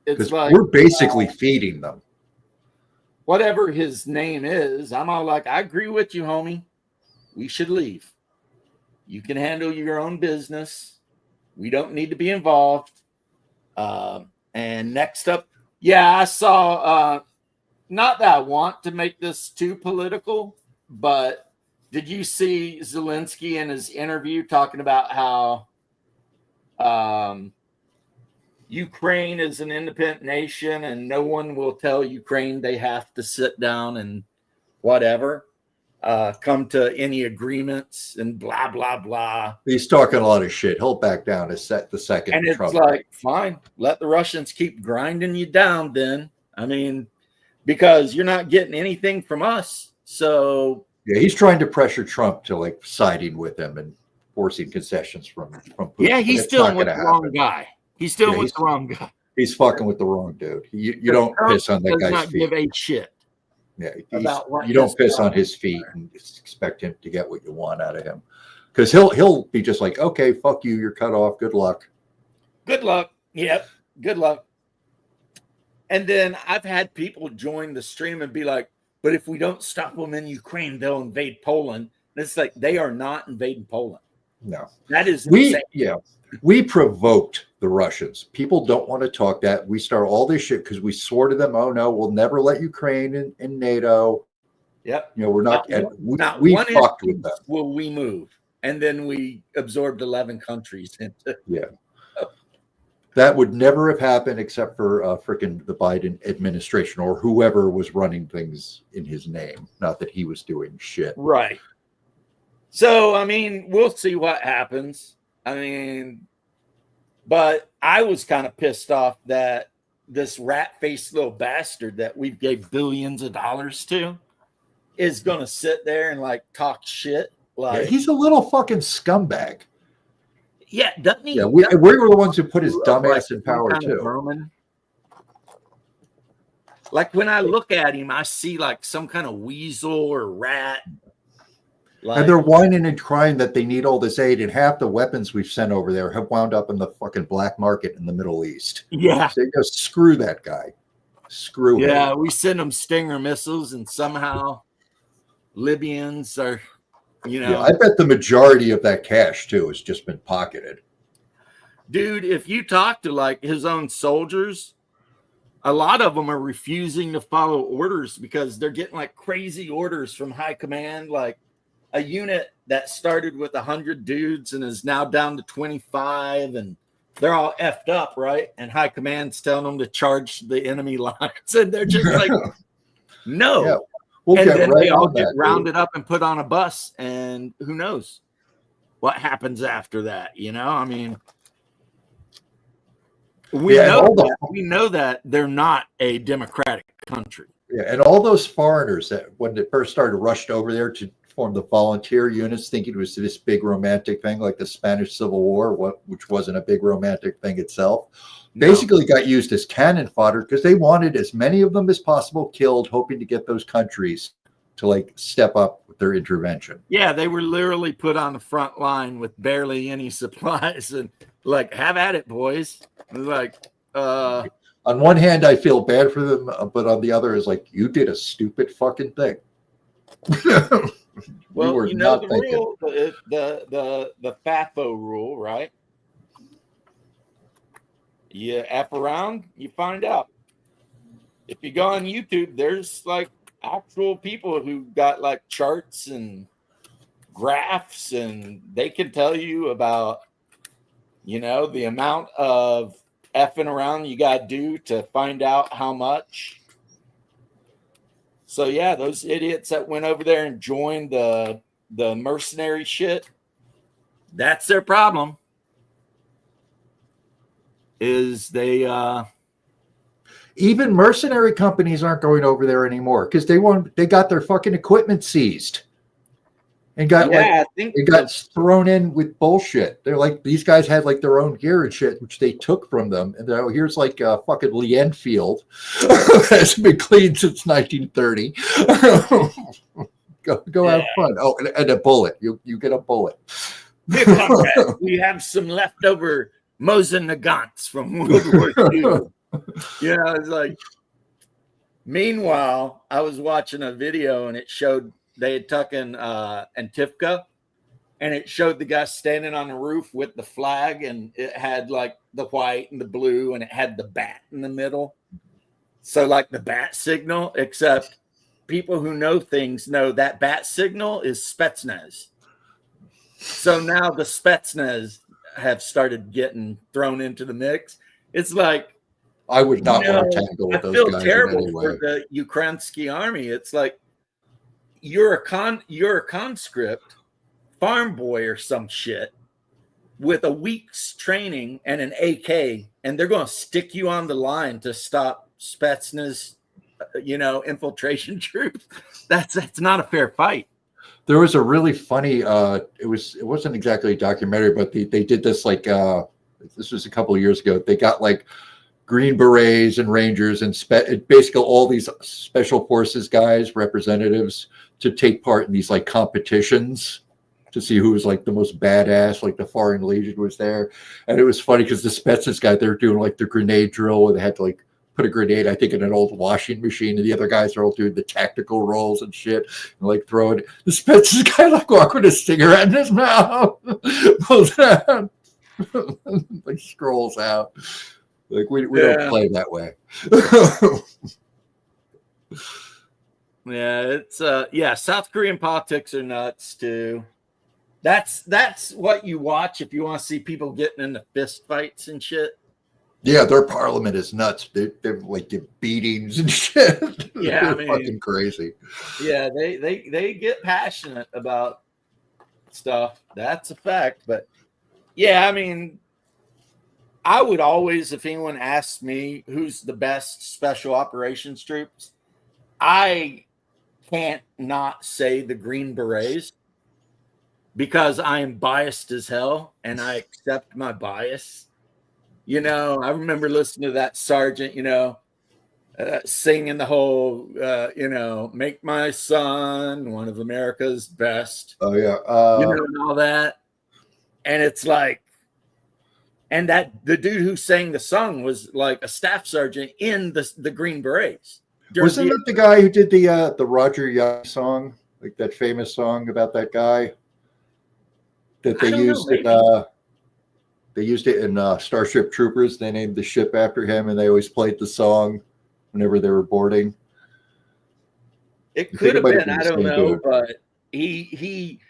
we're basically feeding them. Whatever his name is, I'm all like, I agree with you, homie. We should leave. You can handle your own business. We don't need to be involved. And next up, yeah, I saw, not that I want to make this too political, but did you see Zelensky in his interview talking about how Ukraine is an independent nation and no one will tell Ukraine they have to sit down and whatever, come to any agreements and blah, blah, blah. He's talking a lot of shit. He'll back down the second. And it's Trump like, fine, let the Russians keep grinding you down then. I mean, because you're not getting anything from us. So yeah, he's trying to pressure Trump to like siding with him and forcing concessions from Putin. Yeah, he's dealing with the wrong guy. He's dealing with the wrong guy. He's fucking with the wrong dude. You don't piss on that guy's feet. Give a shit. Yeah, you don't piss on his feet and expect him to get what you want out of him, because he'll be just like, okay, fuck you, you're cut off. Good luck. Good luck. Yep. Good luck. And then I've had people join the stream and be like, but if we don't stop them in Ukraine, they'll invade Poland. And it's like, they are not invading Poland. No, that is insane. We provoked the Russians. People don't want to talk that. We start all this shit because we swore to them, oh no, we'll never let Ukraine in NATO. Yep. You know, we're not we fucked with them. Will we move? And then we absorbed 11 countries into That would never have happened except for frickin' the Biden administration or whoever was running things in his name. Not that he was doing shit. Right. So, I mean, we'll see what happens. I mean, but I was kind of pissed off that this rat-faced little bastard that we gave billions of dollars to is going to sit there and like talk shit. Like, Yeah, he's a little fucking scumbag. yeah, doesn't he? Yeah, we were the ones who put his dumb like ass in power kind of too. vermin? Like when I look at him, I see like some kind of weasel or rat. Like, And they're whining and crying that they need all this aid, and half the weapons we've sent over there have wound up in the fucking black market in the Middle East. yeah, So just screw that guy. Screw him. yeah, we send them Stinger missiles, and somehow Libyans are, you know, Yeah, I bet the majority of that cash too has just been pocketed. dude. If you talk to like his own soldiers, a lot of them are refusing to follow orders because they're getting like crazy orders from high command, like a unit that started with 100 dudes and is now down to 25, and they're all effed up, right? And high command's telling them to charge the enemy lines, and they're just like, no. Yeah, we'll and get then right they all on get that, rounded up and put on a bus, and who knows what happens after that? You know, I mean, we know that they're not a democratic country. Yeah, and all those foreigners that when they first started rushed over there to form the volunteer units, thinking it was this big romantic thing like the Spanish Civil War, which wasn't a big romantic thing itself, basically got used as cannon fodder because they wanted as many of them as possible killed, hoping to get those countries to like step up with their intervention. Yeah, they were literally put on the front line with barely any supplies and like, have at it, boys. Like, on one hand, I feel bad for them, but on the other is like, you did a stupid fucking thing. well, you know the rule, the FAFO rule, right? You F around, you find out. If you go on YouTube, there's like actual people who got like charts and graphs, and they can tell you about, you know, the amount of effing around you got to do to find out how much. So yeah, those idiots that went over there and joined the mercenary shit, that's their problem. Is they even mercenary companies aren't going over there anymore because they got their fucking equipment seized and got got thrown in with bullshit. They're like, these guys had like their own gear and shit, which they took from them. And here's like a fucking Lee Enfield that's been cleaned since 1930. go have fun. Oh, and a bullet. You get a bullet. We have some leftover Mosin Nagants from World War II. Yeah, it's like. Meanwhile, I was watching a video and it showed they had taken Antifka, and it showed the guy standing on the roof with the flag, and it had like the white and the blue, and it had the bat in the middle. So like the bat signal, except people who know things know that bat signal is Spetsnaz. So now the Spetsnaz have started getting thrown into the mix. It's like, I would not want to tangle with those guys. I feel terrible for the Ukrainsky army. It's like you're a conscript farm boy or some shit with a week's training and an AK, and they're going to stick you on the line to stop Spetsnaz, infiltration troops. That's not a fair fight. There was a really funny. It wasn't exactly a documentary, but they did this like this was a couple of years ago. They got like Green Berets and Rangers and basically all these special forces guys, representatives, to take part in these like competitions to see who was like the most badass. Like the Foreign Legion was there, and it was funny because the Spetsnaz guy, they were doing like the grenade drill where they had to like put a grenade, I think, in an old washing machine, and the other guys are all doing the tactical rolls and shit, and like throwing it. The Spetsnaz guy like walking with a cigarette in his mouth, pulls out, like scrolls out. Like we don't play that way. Yeah, it's South Korean politics are nuts too. That's what you watch if you want to see people getting into fist fights and shit. Yeah, their parliament is nuts. They're like beatings and shit. Yeah, they're fucking crazy. Yeah, they get passionate about stuff. That's a fact. But Yeah, I mean, I would always, if anyone asks me who's the best special operations troops, I can't not say the Green Berets because I am biased as hell and I accept my bias. You know, I remember listening to that sergeant, singing the whole, make my son one of America's best, Oh yeah. and all that. And it's like, and that the dude who sang the song was like a staff sergeant in the Green Berets. Wasn't that the guy who did the Roger Young song, like that famous song about that guy that they used they used it in Starship Troopers. They named the ship after him, and they always played the song whenever they were boarding. It could have been, I don't know, but he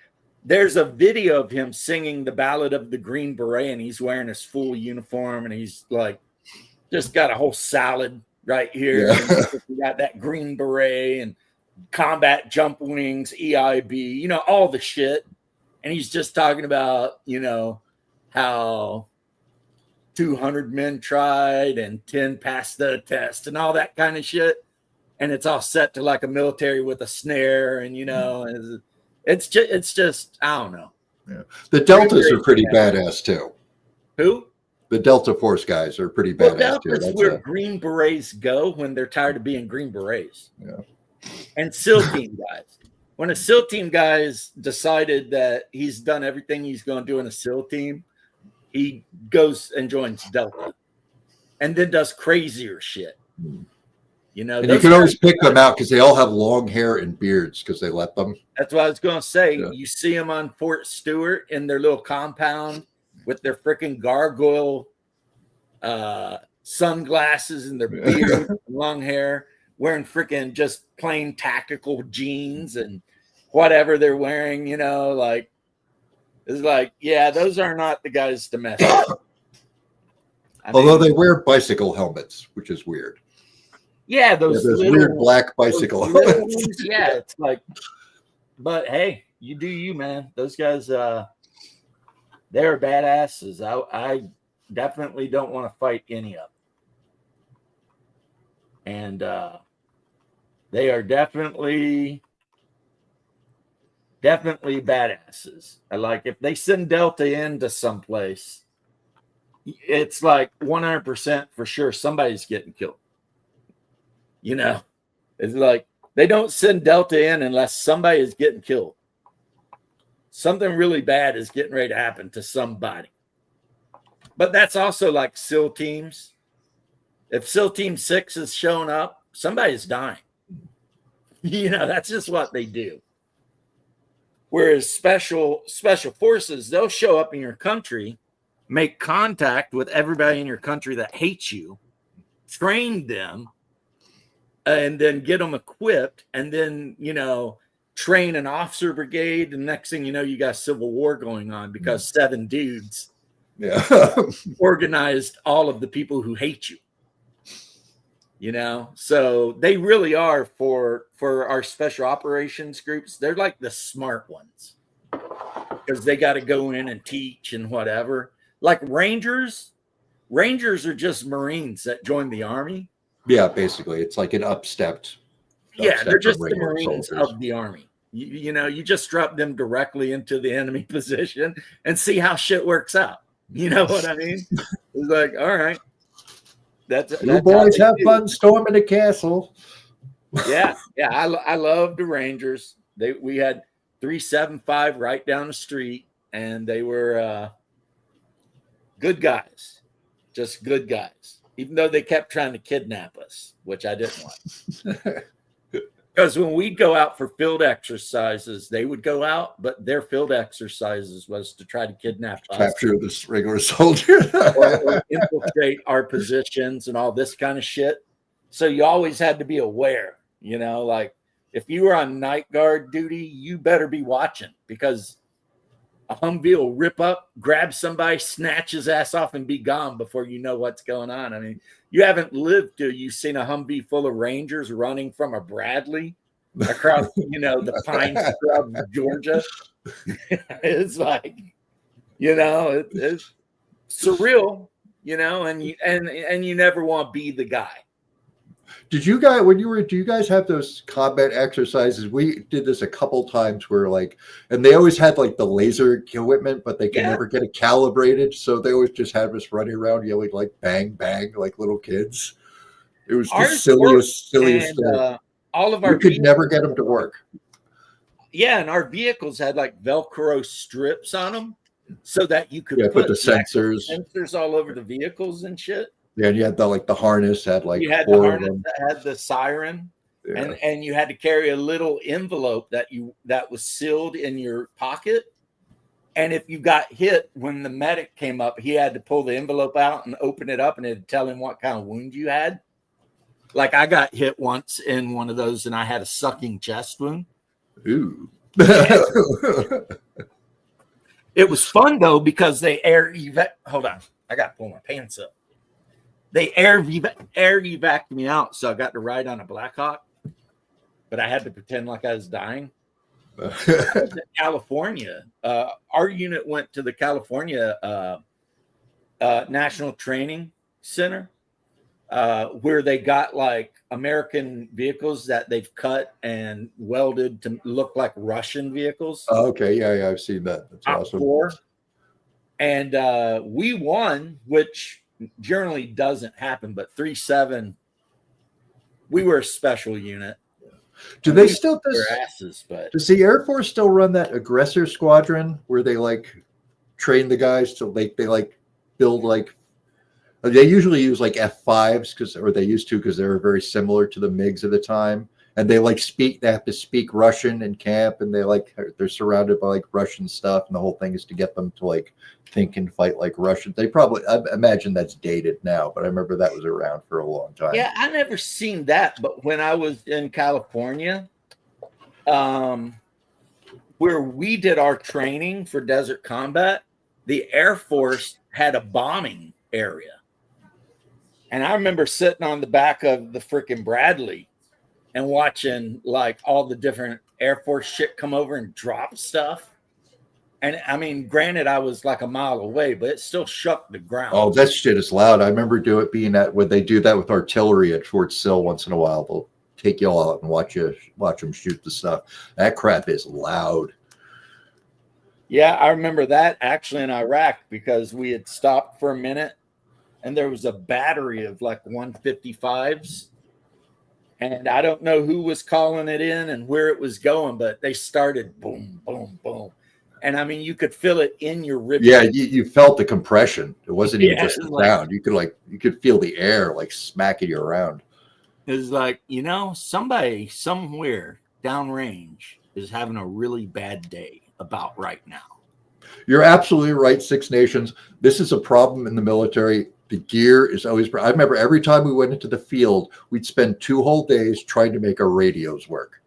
there's a video of him singing the Ballad of the Green Beret, and he's wearing his full uniform, and he's like just got a whole salad right here. Yeah. You got that Green Beret and combat jump wings, EIB, all the shit. And he's just talking about, how 200 men tried and 10 passed the test and all that kind of shit. And it's all set to like a military with a snare, and it's just I don't know. Yeah. The Deltas are pretty badass too. Who? The Delta Force guys are pretty badass too. That's where Green Berets go when they're tired of being Green Berets. Yeah. And SEAL team guys. When a SEAL team guy's decided that he's done everything he's going to do in a SEAL team, he goes and joins Delta, and then does crazier shit. And you can always pick them out because they all have long hair and beards because they let them. That's what I was going to say. Yeah. You see them on Fort Stewart in their little compound with their freaking gargoyle sunglasses and their beard, and long hair, wearing freaking just plain tactical jeans and whatever they're wearing, like it's like, yeah, those are not the guys to mess with. Although they wear bicycle helmets, which is weird. Yeah, those weird black bicycle helmets. Yeah, it's like, but hey, you do you, man. Those guys, they're badasses. I definitely don't want to fight any of them. And they are definitely badasses. I like if they send Delta into someplace, it's like 100% for sure somebody's getting killed. It's like they don't send Delta in unless somebody is getting killed. Something really bad is getting ready to happen to somebody. But that's also like SEAL teams. If SEAL Team 6 is showing up, somebody's dying. That's just what they do. Whereas special forces, they'll show up in your country, make contact with everybody in your country that hates you, train them, and then get them equipped, and then, train an officer brigade. And next thing you know, you got a civil war going on because 7 dudes organized all of the people who hate you. So they really are for our special operations groups. They're like the smart ones because they got to go in and teach and whatever. Like Rangers are just Marines that joined the Army. Yeah, basically, it's like an upstepped. Yeah, they're just the Marines of the Army. You just drop them directly into the enemy position and see how shit works out. You know what I mean? It's like, all right. That's boys have fun storming the castle. Yeah. I love the Rangers. We had 375 right down the street, and they were good guys, just good guys. Even though they kept trying to kidnap us, which I didn't want. Because when we'd go out for field exercises, they would go out, but their field exercises was to try to kidnap us. Capture this regular soldier. or infiltrate our positions and all this kind of shit. So you always had to be aware, like if you were on night guard duty, you better be watching because a Humvee will rip up, grab somebody, snatch his ass off, and be gone before you know what's going on. I mean, you haven't lived till you've seen a Humvee full of Rangers running from a Bradley across, the pine scrub of Georgia. It's like, It's surreal, and you never want to be the guy. Did you guys, do you guys have those combat exercises? We did this a couple times where and they always had like the laser equipment, but they could never get it calibrated. So they always just had us running around yelling like bang, bang, like little kids. It was the silliest thing. All of our could never get them to work. Yeah. And our vehicles had like Velcro strips on them so that you could put the sensors all over the vehicles and shit. Yeah, and you had the harness had like you had the harness that had the siren, and you had to carry a little envelope that was sealed in your pocket. And if you got hit when the medic came up, he had to pull the envelope out and open it up, and it'd tell him what kind of wound you had. Like I got hit once in one of those, and I had a sucking chest wound. Ooh. It was fun though because they hold on, I got to pull my pants up. They air evac me out, so I got to ride on a Blackhawk, but I had to pretend like I was dying. I was in California. Our unit went to the California National Training Center, where they got like American vehicles that they've cut and welded to look like Russian vehicles. Oh, okay, yeah, I've seen that. That's awesome. And we won, which generally doesn't happen, but 3-7, we were a special unit. Do they still does the Air Force still run that aggressor squadron where they like train the guys to they build they usually use like F5s they used to because they were very similar to the MiGs at the time, and they have to speak Russian in camp, and they're surrounded by like Russian stuff, and the whole thing is to get them to like think and fight like Russians. I imagine that's dated now, but I remember that was around for a long time. Yeah, I never seen that, but when I was in California, where we did our training for desert combat, the Air Force had a bombing area. And I remember sitting on the back of the freaking Bradley and watching like all the different Air Force shit come over and drop stuff. And I mean, granted, I was like a mile away, but it still shook the ground. Oh, that shit is loud. I remember when they do that with artillery at Fort Sill once in a while. They'll take you all out and watch them shoot the stuff. That crap is loud. Yeah, I remember that actually in Iraq because we had stopped for a minute and there was a battery of like 155s. And I don't know who was calling it in and where it was going, but they started boom, boom, boom. And I mean, you could feel it in your ribs. Yeah, you felt the compression. It wasn't even just the sound. You could feel the air like smacking you around. It was like, somebody somewhere downrange is having a really bad day about right now. You're absolutely right, Six Nations. This is a problem in the military. The gear is always. I remember every time we went into the field, we'd spend 2 whole days trying to make our radios work.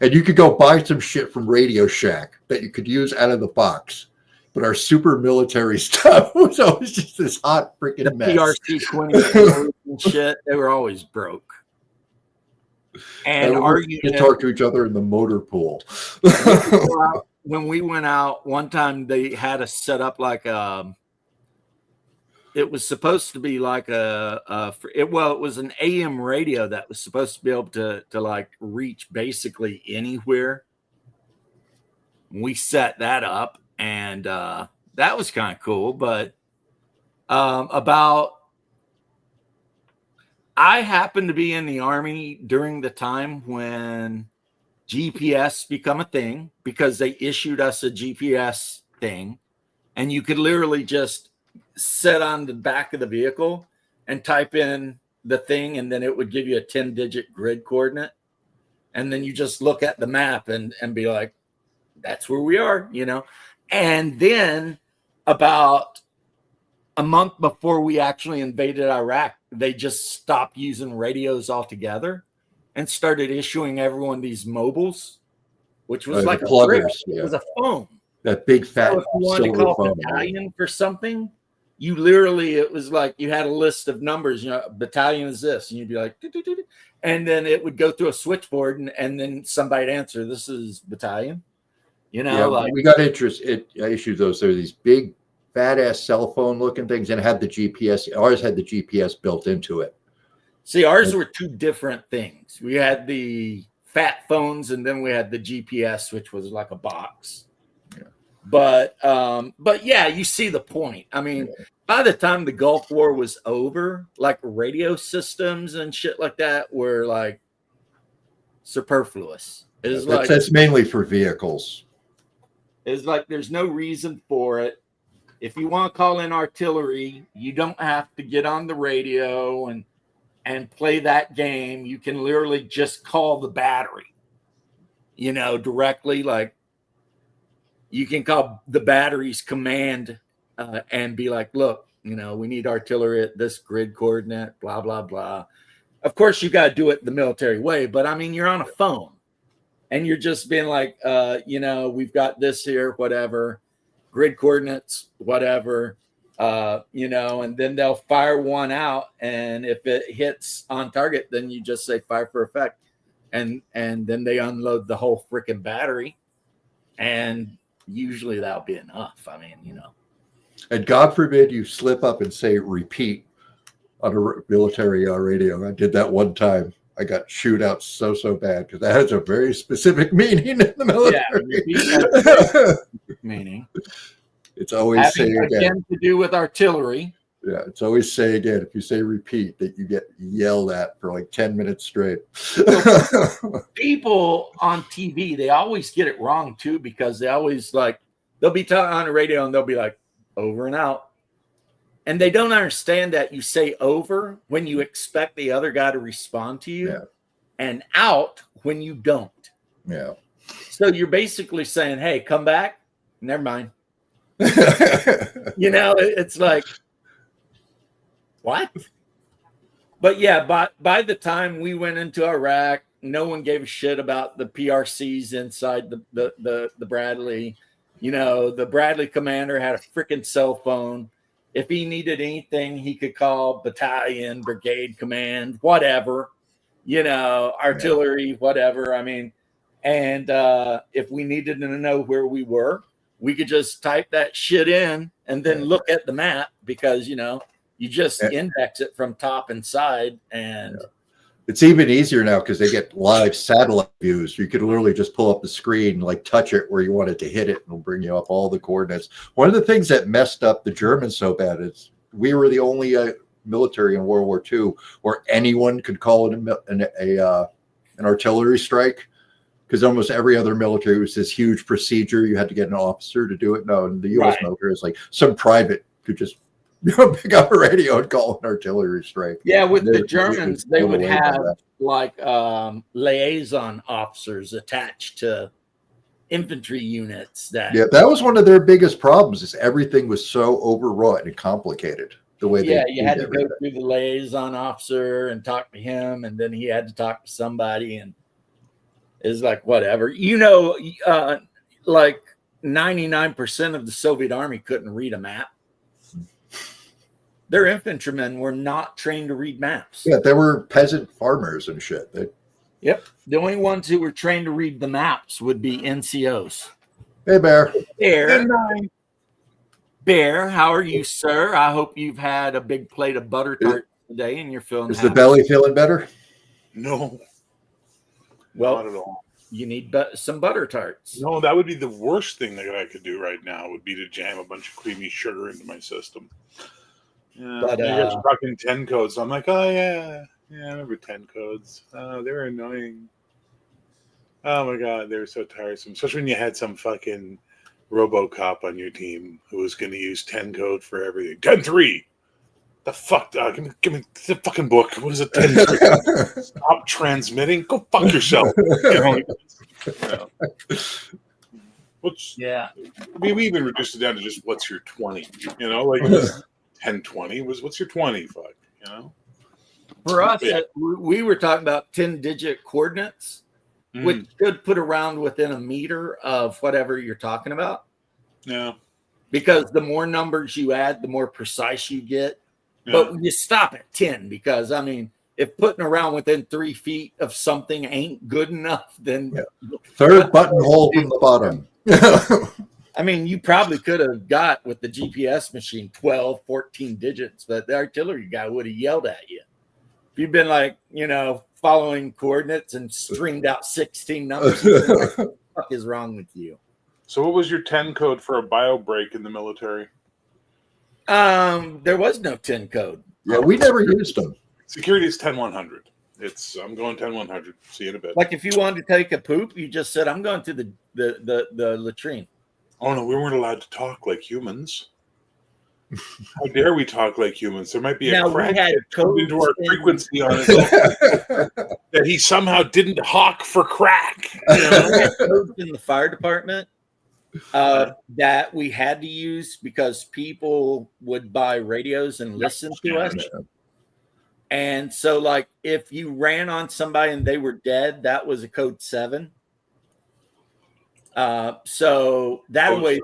And you could go buy some shit from Radio Shack that you could use out of the box. But our super military stuff was always just this hot freaking mess. PRC-20 and shit, they were always broke. And our unit talk to each other in the motor pool. When we went out, one time they had us set up like it was supposed to be like it was an AM radio that was supposed to be able to like reach basically anywhere. We set that up, and that was kind of cool. But I happened to be in the Army during the time when GPS become a thing because they issued us a GPS thing, and you could literally just sit on the back of the vehicle and type in the thing, and then it would give you a 10-digit grid coordinate. And then you just look at the map and be like, that's where we are, And then about a month before we actually invaded Iraq, they just stopped using radios altogether and started issuing everyone these mobiles, which was like pluggers. It was a phone. That big fat if you wanted to call a battalion for something, you literally, it was like you had a list of numbers, battalion is this, and you'd be like, and then it would go through a switchboard, and then somebody'd answer, this is battalion. You know, like we got issues. Those they're these big, badass cell phone looking things, and it had the GPS. Ours had the GPS built into it. See, ours were two different things. We had the fat phones, and then we had the GPS, which was like a box. Yeah. But yeah, you see the point. I mean, by the time the Gulf War was over, like radio systems and shit like that were like superfluous. That's mainly for vehicles. It's like there's no reason for it. If you want to call in artillery, you don't have to get on the radio and play that game. You can literally just call the battery, you know, directly. Like you can call the battery's command and be like, look, you know, we need artillery at this grid coordinate, blah, blah, blah. Of course, you got to do it the military way, but I mean, you're on a phone and you're just being like, you know, we've got this here, whatever, grid coordinates, whatever. You know, and then they'll fire one out, and if it hits on target, then you just say fire for effect, and then they unload the whole freaking battery, and usually that'll be enough. I mean, you know, and God forbid you slip up and say repeat on a military radio. I did that one time. I got shoot out so bad because that has a very specific meaning in the military. Yeah, meaning. It's always say again to do with artillery. Yeah, it's always say again. If you say repeat, that you get yelled at for like 10 minutes straight. People on TV, they always get it wrong too, because they always like, they'll be talking on the radio and they'll be like, over and out. And they don't understand that you say over when you expect the other guy to respond to you, and out when you don't. Yeah. So you're basically saying, hey, come back. Never mind. You know, it's like, what? But yeah, by the time we went into Iraq, no one gave a shit about the PRCs inside the Bradley. You know, the Bradley commander had a freaking cell phone. If he needed anything, he could call battalion, brigade command, whatever, you know, artillery, whatever. I mean, and if we needed to know where we were, we could just type that shit in and then look at the map, because, you know, you just index it from top and side. And it's even easier now because they get live satellite views. You could literally just pull up the screen, like touch it where you want it to hit it, and it'll bring you up all the coordinates. One of the things that messed up the Germans so bad is we were the only military in World War II where anyone could call it an artillery strike. Because almost every other military was this huge procedure. You had to get an officer to do it. No, in the U.S. military, it's like some private could just pick up a radio and call an artillery strike. Yeah, with the Germans, they would have like liaison officers attached to infantry units. That was one of their biggest problems. Is everything was so overwrought and complicated. The way you had to go through the liaison officer and talk to him, and then he had to talk to somebody, and is like, whatever, you know, like 99% of the Soviet army couldn't read a map. Their infantrymen were not trained to read maps. Yeah, they were peasant farmers and shit. Yep. The only ones who were trained to read the maps would be NCOs. Hey, Bear. Bear, how are you, sir? I hope you've had a big plate of butter tart today and you're feeling happy. The belly feeling better? No. Well, not at all. You need some butter tarts. No, that would be the worst thing that I could do right now, would be to jam a bunch of creamy sugar into my system. Yeah, but I got fucking 10 codes. So I'm like, oh yeah, I remember 10 codes. Oh, they were annoying. Oh my god, they were so tiresome. Especially when you had some fucking RoboCop on your team who was going to use 10 code for everything. 10-3. The fuck, give me the fucking book. What is it? 10-3? Stop transmitting. Go fuck yourself. I mean, we even reduced it down to just what's your 20. You know, like 10-20 was what's your 20? Fuck, you know. For us, we were talking about 10-digit coordinates, which could put around within a meter of whatever you're talking about. Yeah. Because the more numbers you add, the more precise you get. Yeah. But you stop at 10, because, I mean, if putting around within 3 feet of something ain't good enough, then third buttonhole from the bottom. I mean, you probably could have got with the GPS machine 12, 14 digits, but the artillery guy would have yelled at you. If you've been like, following coordinates and stringed out 16 numbers, like, what the fuck is wrong with you? So what was your 10 code for a bio break in the military? There was no 10 code. Yeah, we never used them. Security is 10-100. I'm going 10-100. See you in a bit. Like if you wanted to take a poop, you just said, I'm going to the latrine. Oh no, we weren't allowed to talk like humans. How dare we talk like humans? There might be a crack into our frequency on it that he somehow didn't hawk for crack. Codes in the fire department that we had to use because people would buy radios and listen to us. And so, like, if you ran on somebody and they were dead, that was a code 7. So that way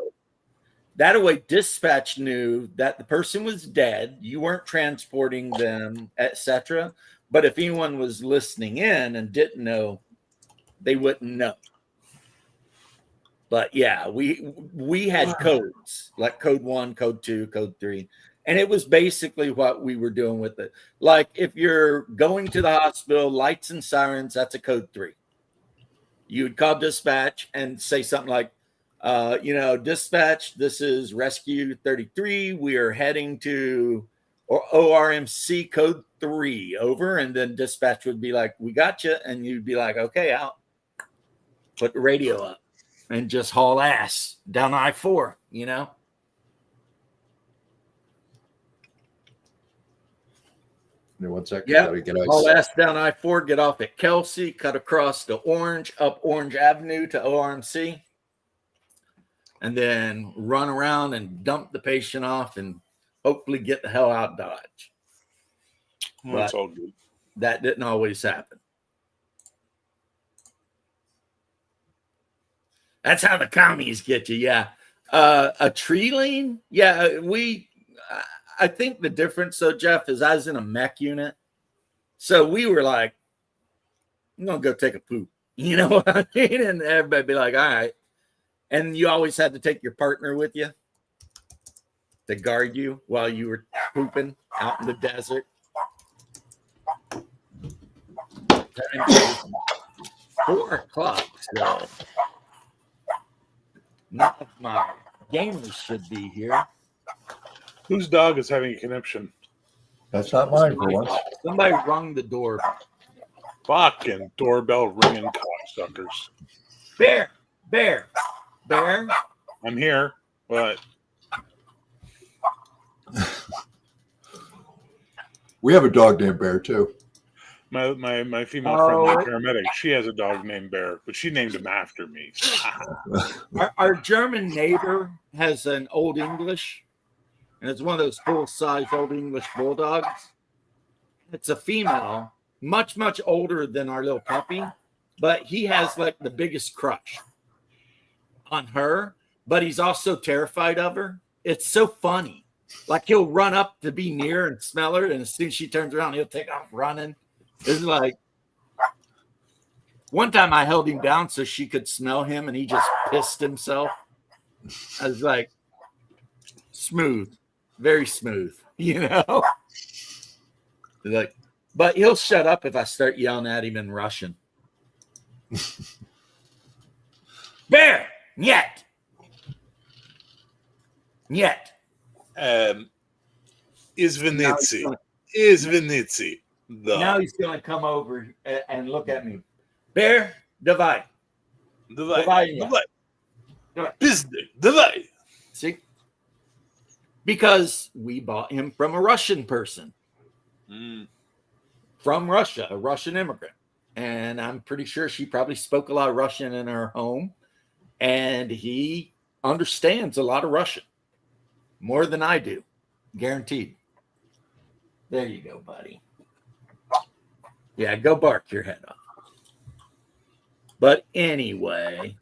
dispatch knew that the person was dead, you weren't transporting them, etc. But if anyone was listening in and didn't know, they wouldn't know. But yeah, we had codes like code 1, code 2, code 3. And it was basically what we were doing with it. Like if you're going to the hospital, lights and sirens, that's a code 3. You would call dispatch and say something like, dispatch, this is rescue 33. We are heading to ORMC code 3, over. And then dispatch would be like, we got you. And you'd be like, okay, out. Put the radio up and just haul ass down I-4, One second. Yeah, haul ass down I-4, get off at Kelsey, cut across to Orange, up Orange Avenue to ORMC, and then run around and dump the patient off and hopefully get the hell out of Dodge. Well, that's all good. That didn't always happen. That's how the commies get you, yeah. A tree lane? Yeah, I think the difference, though, Jeff, is I was in a mech unit. So we were like, I'm going to go take a poop. You know what I mean? And everybody be like, all right. And you always had to take your partner with you to guard you while you were pooping out in the desert. 4 o'clock, so none of my gamers should be here. Whose dog is having a conniption? That's not mine for once. Somebody rung the doorbell. Fucking doorbell ringing cocksuckers. Bear. I'm here. What? We have a dog named Bear too. My female friend, the paramedic, she has a dog named Bear, but she named him after me. Our German neighbor has an Old English, and it's one of those full-size Old English bulldogs. It's a female, much, much older than our little puppy, but he has like the biggest crush on her, but he's also terrified of her. It's so funny. Like he'll run up to be near and smell her, and as soon as she turns around, he'll take off running. It's like one time I held him down so she could smell him, and he just pissed himself. I was like, smooth, very smooth, Like, but he'll shut up if I start yelling at him in Russian. Bear, yet. Izvinitsi. Now he's going to come over and look at me. Bear, давай. See? Because we bought him from a Russian person. From Russia, a Russian immigrant. And I'm pretty sure she probably spoke a lot of Russian in her home. And he understands a lot of Russian. More than I do. Guaranteed. There you go, buddy. Yeah, go bark your head off. But anyway.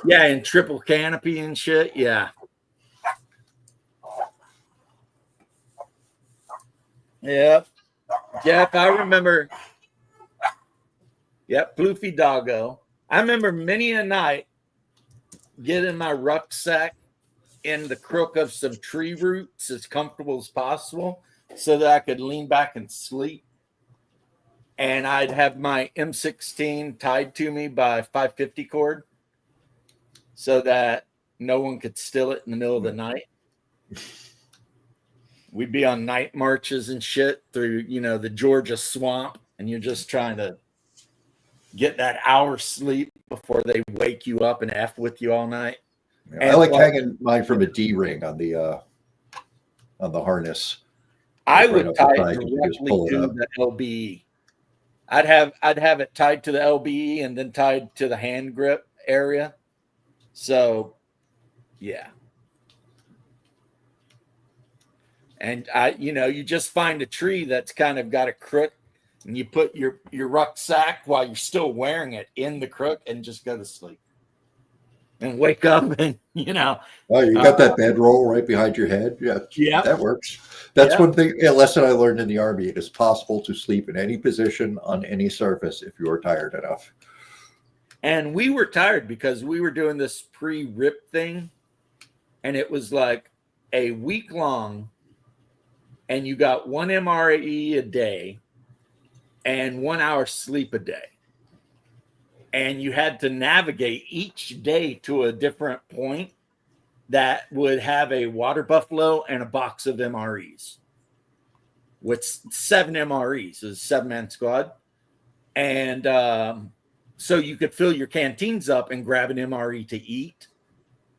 Yeah, and triple canopy and shit. Yeah. Yep. Jeff, I remember. Yep, Floofy Doggo. I remember many a night get in my rucksack in the crook of some tree roots as comfortable as possible so that I could lean back and sleep. And I'd have my M16 tied to me by 550 cord so that no one could steal it in the middle of the night. We'd be on night marches and shit through, the Georgia swamp, and you're just trying to get that hour sleep before they wake you up and F with you all night. I like hanging mine from a D-ring on the harness. I would tie it directly to the LBE. I'd have it tied to the LBE and then tied to the hand grip area. So, yeah. And you just find a tree that's kind of got a crook, and you put your rucksack while you're still wearing it in the crook and just go to sleep. And wake up and, Oh, you got that bedroll right behind your head? Yeah, that works. That's one thing, a lesson I learned in the Army. It is possible to sleep in any position on any surface if you are tired enough. And we were tired because we were doing this pre-rip thing, and it was like a week long, and you got 1 MRE a day and 1 hour sleep a day. And you had to navigate each day to a different point that would have a water buffalo and a box of MREs. With 7 MREs, is a 7-man squad. And so you could fill your canteens up and grab an MRE to eat.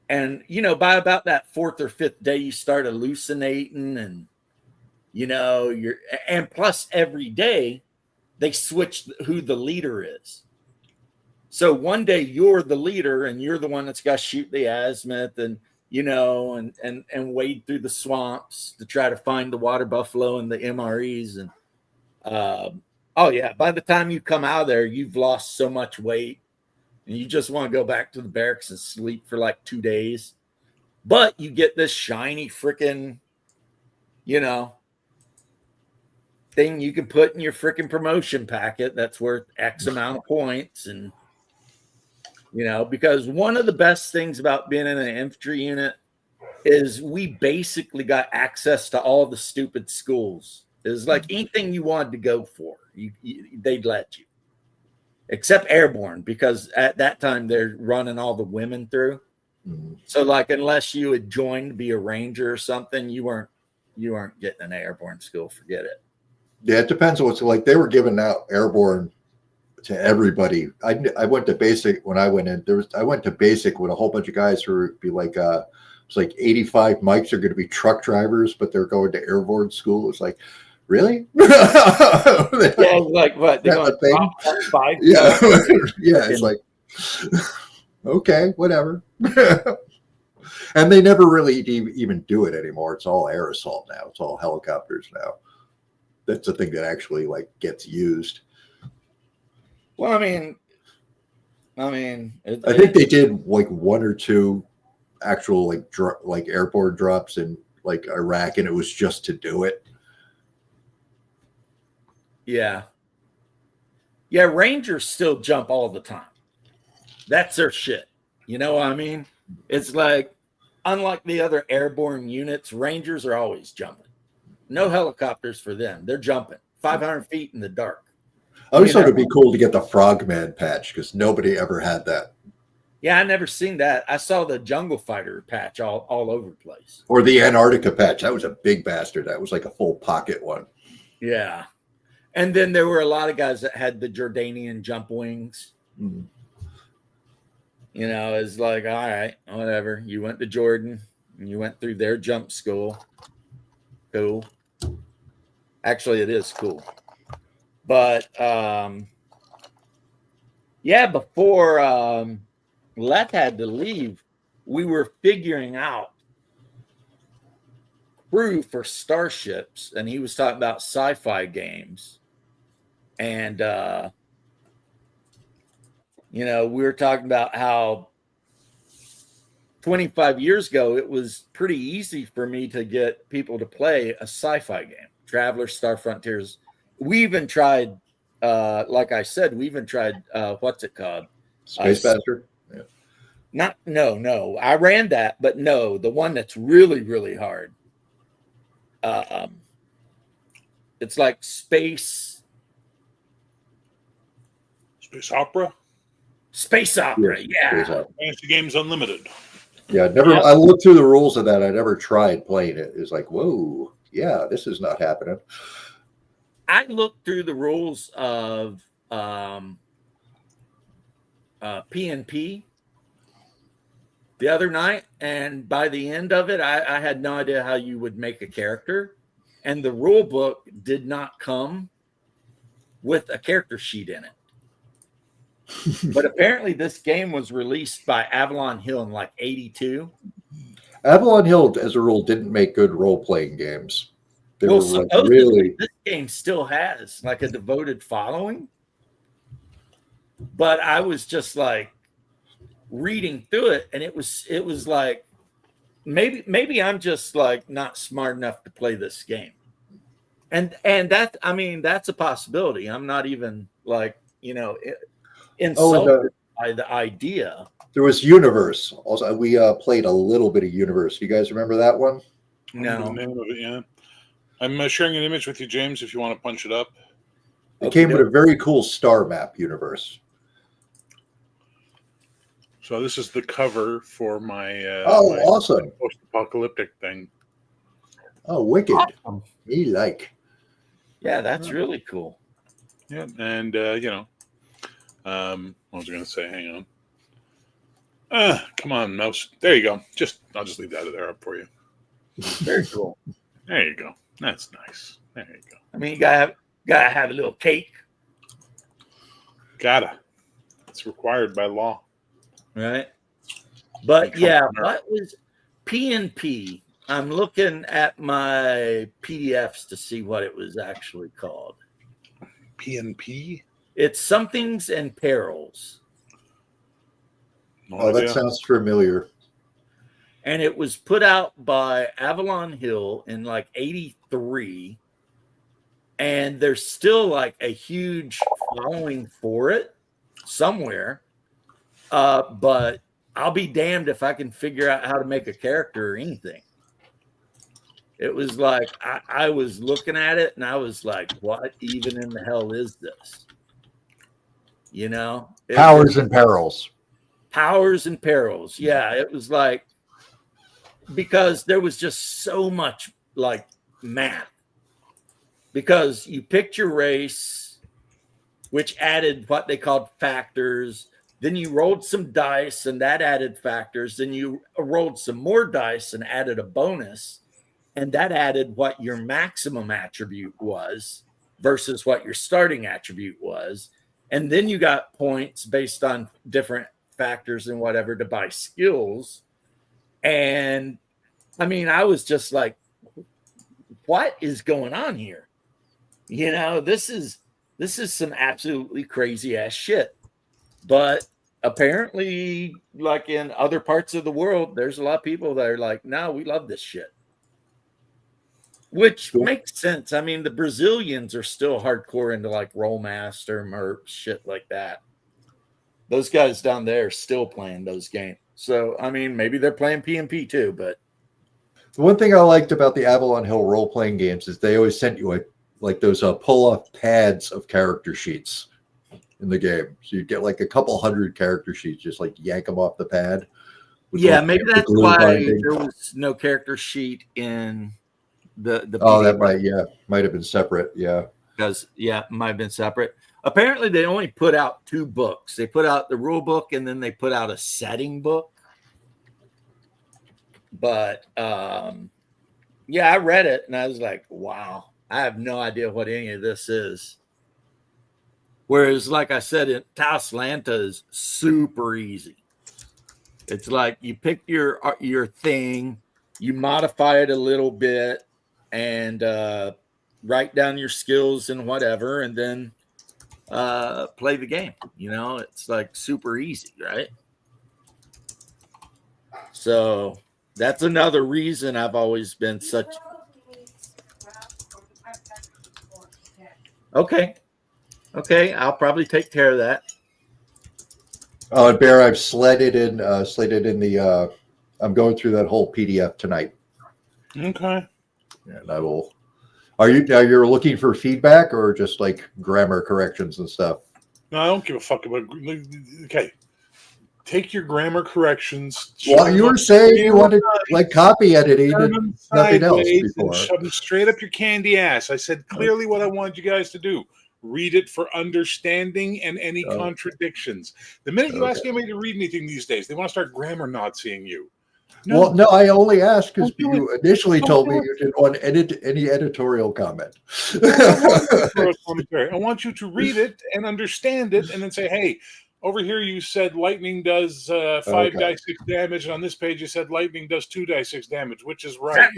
And, by about that 4th or 5th day, you start hallucinating and, and plus every day they switch who the leader is. So one day you're the leader and you're the one that's got to shoot the azimuth and, and wade through the swamps to try to find the water buffalo and the MREs. And, by the time you come out of there, you've lost so much weight and you just want to go back to the barracks and sleep for like 2 days. But you get this shiny freaking, thing you can put in your freaking promotion packet that's worth X amount of points. And, because one of the best things about being in an infantry unit is we basically got access to all the stupid schools. It was like anything you wanted to go for, they'd let you, except airborne, because at that time they're running all the women through. Mm-hmm. So like, unless you had joined to be a ranger or something, you weren't getting an airborne school. Forget it. Yeah, it depends on what's like. They were giving out airborne to everybody. I went to basic when I went in. I went to basic with a whole bunch of guys who would be like, it's like 85 mics are going to be truck drivers, but they're going to airborne school. It's like, really? Yeah, like what? They're going to drop 5? Yeah, yeah. It's like, okay, whatever. And they never really even do it anymore. It's all air assault now. It's all helicopters now. That's the thing that actually like gets used. Well, I mean, I think they did like 1 or 2 actual like airborne drops in like Iraq, and it was just to do it. Yeah. Yeah, Rangers still jump all the time. That's their shit. You know what I mean? It's like, unlike the other airborne units, Rangers are always jumping. No helicopters for them. They're jumping 500 feet in the dark. I always thought it'd be cool to get the Frogman patch because nobody ever had that. Yeah, I never seen that. I saw the Jungle Fighter patch all over the place. Or the Antarctica patch. That was a big bastard. That was like a full pocket one. Yeah. And then there were a lot of guys that had the Jordanian jump wings. Mm-hmm. It's like, all right, whatever. You went to Jordan and you went through their jump school. Cool. Actually, it is cool. But, before Let had to leave, we were figuring out crew for starships, and he was talking about sci-fi games. And, we were talking about how 25 years ago, it was pretty easy for me to get people to play a sci-fi game. Travelers, Star Frontiers. We even tried, like I said, what's it called? Space Bastard. Yeah. No. I ran that, but no, the one that's really, really hard. It's like Space Opera. Space Opera. Space Yeah. Opera. Fantasy Games Unlimited. Yeah, never. Yep. I looked through the rules of that. I never tried playing it. It's like, whoa, yeah, this is not happening. I looked through the rules of PNP the other night, and by the end of it, I had no idea how you would make a character, and the rule book did not come with a character sheet in it. But apparently, this game was released by Avalon Hill in like '82. Avalon Hill, as a rule, didn't make good role playing games. They Well, were like supposedly really. this game still has like a devoted following, but I was just like reading through it, and it was like maybe I'm just like not smart enough to play this game, and that, I mean, that's a possibility. I'm not even like, insulted by the idea. There was Universe. Also, we played a little bit of Universe. You guys remember that one? Remember the name of it, yeah. I'm sharing an image with you, James, if you want to punch it up. It came with a very cool star map universe. So this is the cover for my my awesome post-apocalyptic thing. Oh, wicked! Awesome. Me like. Yeah, that's really cool. Yeah, and what was I going to say? Hang on. Come on, mouse. There you go. I'll just leave that there up for you. Very cool. There you go. That's nice. There you go. I mean, you gotta have a little cake. Gotta. It's required by law. Right. But yeah, what was PNP? I'm looking at my PDFs to see what it was actually called. PNP? It's Somethings and Perils. No idea. That sounds familiar. And it was put out by Avalon Hill in like '83. And there's still like a huge following for it somewhere. But I'll be damned if I can figure out how to make a character or anything. It was like I was looking at it and I was like, what even in the hell is this? Powers and Perils. Powers and Perils. Yeah, it was like, because there was just so much like math. Because you picked your race, which added what they called factors. Then you rolled some dice and that added factors. Then you rolled some more dice and added a bonus. And that added what your maximum attribute was versus what your starting attribute was. And then you got points based on different factors and whatever to buy skills. And I mean, I was just like, what is going on here? This is some absolutely crazy ass shit. But apparently, like in other parts of the world, there's a lot of people that are like, no, we love this shit. Which makes sense. I mean, the Brazilians are still hardcore into like Rollmaster, Merp, shit like that. Those guys down there are still playing those games. So, I mean, maybe they're playing PNP too, but. The one thing I liked about the Avalon Hill role-playing games is they always sent you those pull-off pads of character sheets in the game. So you get like a couple hundred character sheets, just like yank them off the pad. Yeah, maybe that's why there was no character sheet in the that might have been separate. Yeah, because it might have been separate. Apparently, they only put out 2 books. They put out the rule book and then they put out a setting book. But I read it and I was like, wow, I have no idea what any of this is. Whereas, like I said, Taos Lanta is super easy. It's like you pick your thing, you modify it a little bit, and write down your skills and whatever, and then play the game. It's like super easy, right? So that's another reason I've always been such. Okay, I'll probably take care of that. Oh, and Bear, I've slated in the. I'm going through that whole PDF tonight, Okay. and I will. Are you now? You're looking for feedback or just like grammar corrections and stuff? No, I don't give a fuck about. Okay. Take your grammar corrections. Well, you were saying you wanted like copy editing and nothing else before. And shove them straight up your candy ass. I said clearly what I wanted you guys to do. Read it for understanding and any contradictions. The minute you ask anybody to read anything these days, they want to start grammar Naziing you. No. Well, no, I only asked because you initially told me you didn't want any editorial comment. I want you to read it and understand it, and then say, "Hey, over here you said lightning does 5 die 6 damage, and on this page you said lightning does 2 die 6 damage. Which is right?"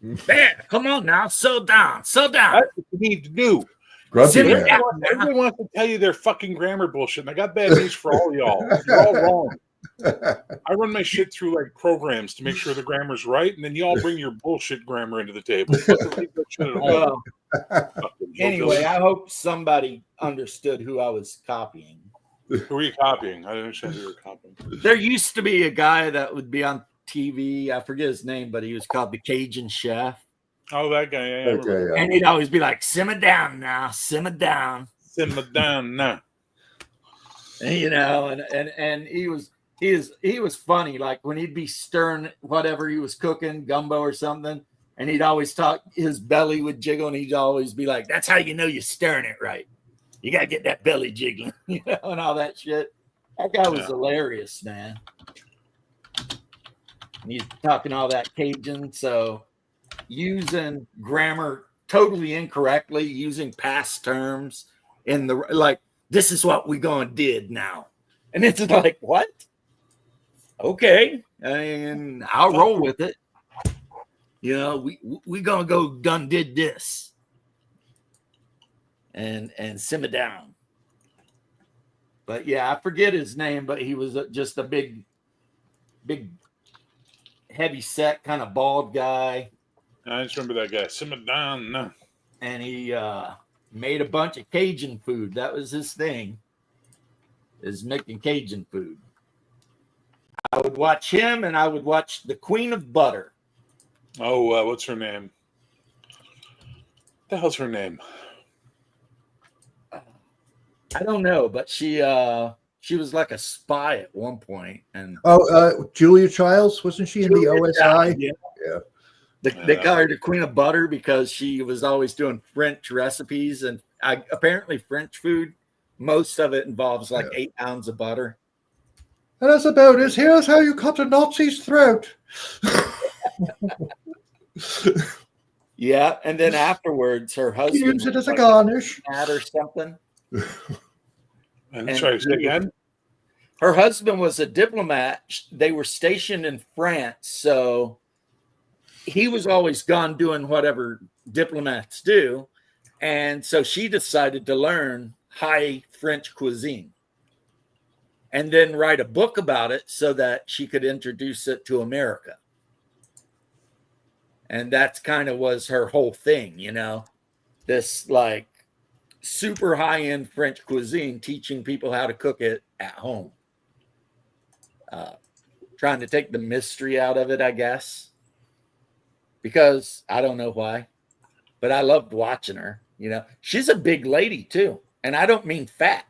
There, come on now, settle down. That's what you need to do. Everyone wants to tell you their fucking grammar bullshit, and I got bad news for all y'all. You're all wrong. I run my shit through like programs to make sure the grammar's right, and then you all bring your bullshit grammar into the table. Anyway, I hope somebody understood who I was copying. Who are you copying? I didn't understand who you were copying. There used to be a guy that would be on TV. I forget his name, but he was called the Cajun Chef. Oh, that guy. Yeah. And he'd always be like, "Simmer down now, simmer down, simmer down now." And, you know, and he was funny. Like when he'd be stirring whatever he was cooking, gumbo or something, and he'd always talk. His belly would jiggle, and he'd always be like, "That's how you know you're stirring it right. You gotta get that belly jiggling," you know, and all that shit. That guy was hilarious, man. And he's talking all that Cajun, so using grammar totally incorrectly, using past terms in the like, this is what we gonna did now. And it's like, what? Okay. And I'll roll with it. You know, we gonna go done did this. And simmer down. But yeah, I forget his name, but he was just a big heavy set, kind of bald guy. I just remember that guy. Simmer down now. And he made a bunch of Cajun food. That was his thing, is making Cajun food. I would watch him, and I would watch the Queen of Butter. Oh, what's her name? What the hell's her name? I don't know, but she was like a spy at one point. And Julia Childs, wasn't she in the OSI? Yeah. They call her the Queen of Butter because she was always doing French recipes, and apparently French food, most of it involves like 8 pounds of butter. And that's about it. Here's how you cut a Nazi's throat. Yeah, and then afterwards, her husband use it as a garnish or something. And sorry, say again. Her husband was a diplomat. They were stationed in France, so he was always gone doing whatever diplomats do. And so she decided to learn high French cuisine and then write a book about it so that she could introduce it to America. And that's kind of was her whole thing, you know, this like super high-end French cuisine, teaching people how to cook it at home. Trying to take the mystery out of it, I guess. Because I don't know why, but I loved watching her. You know, she's a big lady too, and I don't mean fat.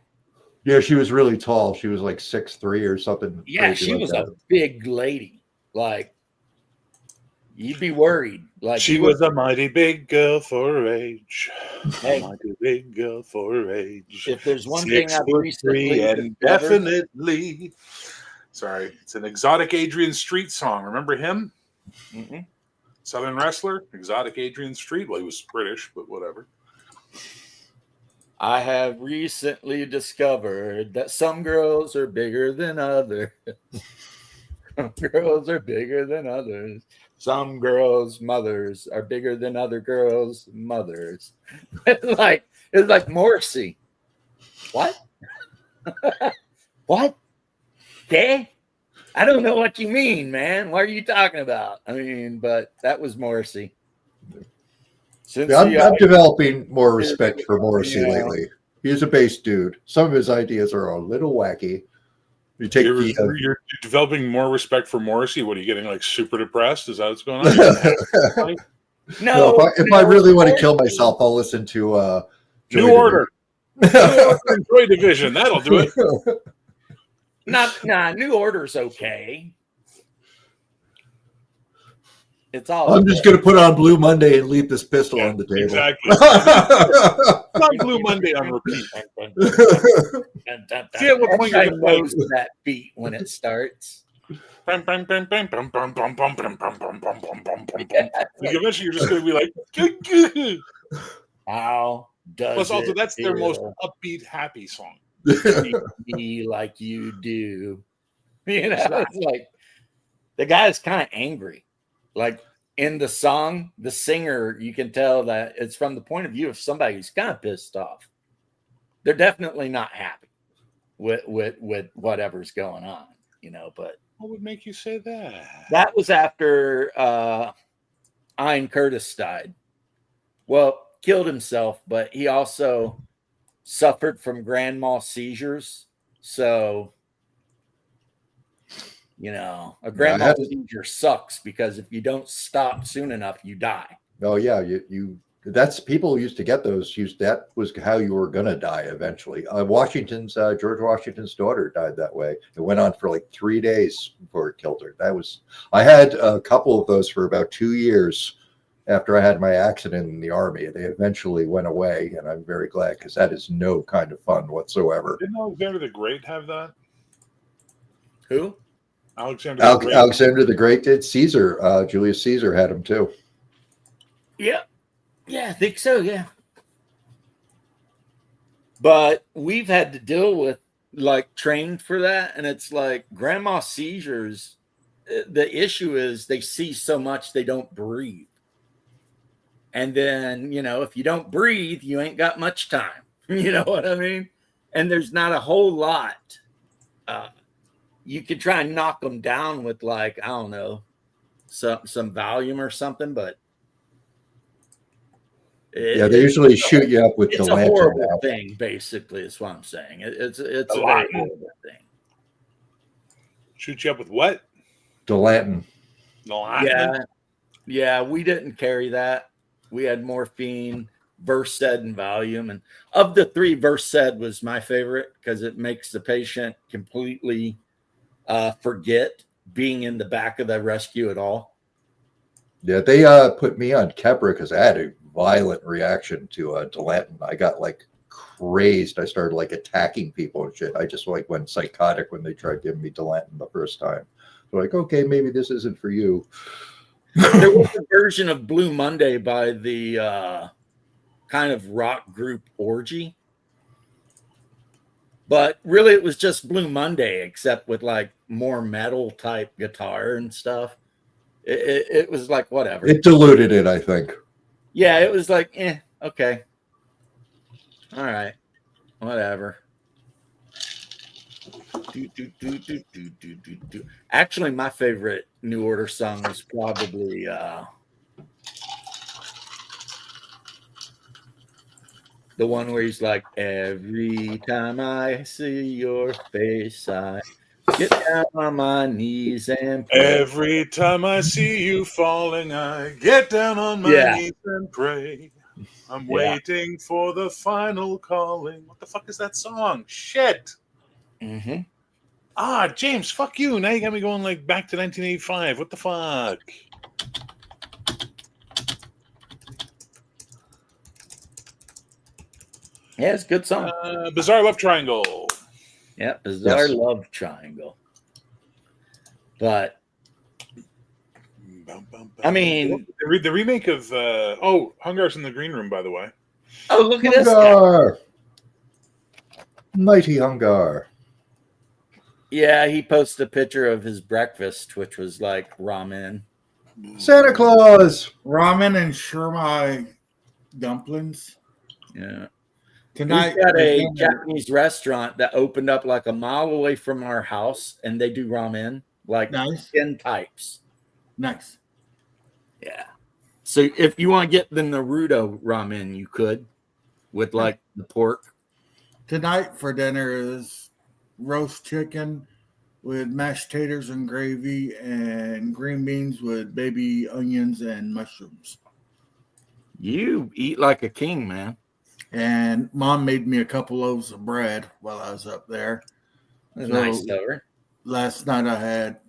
Yeah, she was really tall. She was like 6'3" or something. Yeah, she was a big lady. Like, you'd be worried. Like she was a mighty big girl for her age. Hey, mighty big girl for her age. If there's one thing I've recently and definitely, sorry, it's an Exotic Adrian Street song. Remember him? Mm-hmm. Southern wrestler, Exotic Adrian Street. Well, he was British, but whatever. I have recently discovered that some girls are bigger than others. Some girls are bigger than others. Some girls' mothers are bigger than other girls' mothers. It's like Morrissey. What? What? Okay. I don't know what you mean, man. What are you talking about? I mean, but that was Morrissey. I'm developing more respect for Morrissey lately. He's a base dude. Some of his ideas are a little wacky, You take you're developing more respect for Morrissey. What are you getting, like, super depressed? Is that what's going on? No, if I really want to kill myself, I'll listen to New Order. New Order and Joy Division. That'll do it. New Order's okay. It's all. I'm just going to put on Blue Monday and leave this pistol on the table. Exactly. It's on Blue Monday on repeat. See at what point you're Everybody knows that beat when it starts. Eventually, you're just going to be like, how does plus, also, it that's their feel most upbeat, happy song. to be like you do? You know, it's like the guy is kind of angry. Like in the song, the singer, you can tell that it's from the point of view of somebody who's kind of pissed off. They're definitely not happy with whatever's going on, you know. But what would make you say that? That was after Ian Curtis died. Well, killed himself, but he also suffered from grand mal seizures. So, you know, a grand mal seizure sucks because if you don't stop soon enough, you die. Oh yeah, you that's people used to get those. That was how you were gonna die eventually. George Washington's daughter died that way. It went on for like 3 days before it killed her. I had a couple of those for about 2 years after I had my accident in the Army. They eventually went away, and I'm very glad because that is no kind of fun whatsoever. Didn't Alexander the Great have that? Who? Alexander the Great did. Julius Caesar had him too. Yeah, I think so. Yeah, but we've had to deal with trained for that, and it's like grandma seizures. The issue is they see so much they don't breathe. And then, you know, if you don't breathe, you ain't got much time. You know what I mean? And there's not a whole lot. You could try and knock them down with I don't know, some Valium or something, but they usually shoot you up with the lantern. It's a horrible thing, basically, is what I'm saying. It's a very horrible thing. Shoot you up with what? Delanton. Yeah, we didn't carry that. We had morphine, Versed, and Valium. And of the three, Versed was my favorite because it makes the patient completely forget being in the back of the rescue at all. Yeah, they put me on Keppra because I had a violent reaction to Delanton. I got crazed. I started attacking people and shit. I just went psychotic when they tried giving me Delanton the first time. So okay, maybe this isn't for you. There was a version of Blue Monday by the kind of rock group Orgy. But really, it was just Blue Monday, except with more metal type guitar and stuff. It was whatever. It diluted it, I think. Yeah, it was okay. All right. Whatever. Actually, my favorite New Order song was probably the one where he's like, every time I see your face, I get down on my knees and pray. Every time I see you falling, I get down on my knees and pray. I'm waiting for the final calling. What the fuck is that song? Shit. Mm-hmm. James, fuck you. Now you got me going back to 1985. What the fuck? Yeah, it's a good song. Bizarre Love Triangle. Yeah, Bizarre Love Triangle. But I mean, the remake of Hungar's in the green room, by the way. Oh, look at this guy. Mighty Hungar. Yeah, he posted a picture of his breakfast, which was ramen. Santa Claus. Ramen and shirmai dumplings. Yeah. Tonight, we've got a Japanese restaurant that opened up a mile away from our house, and they do ramen, nice. 10 types. Nice. Yeah. So if you want to get the Naruto ramen, you could with the pork. Tonight for dinner is roast chicken, with mashed taters and gravy, and green beans with baby onions and mushrooms. You eat like a king, man. And Mom made me a couple loaves of bread while I was up there. That's So- nice of her. Last night I had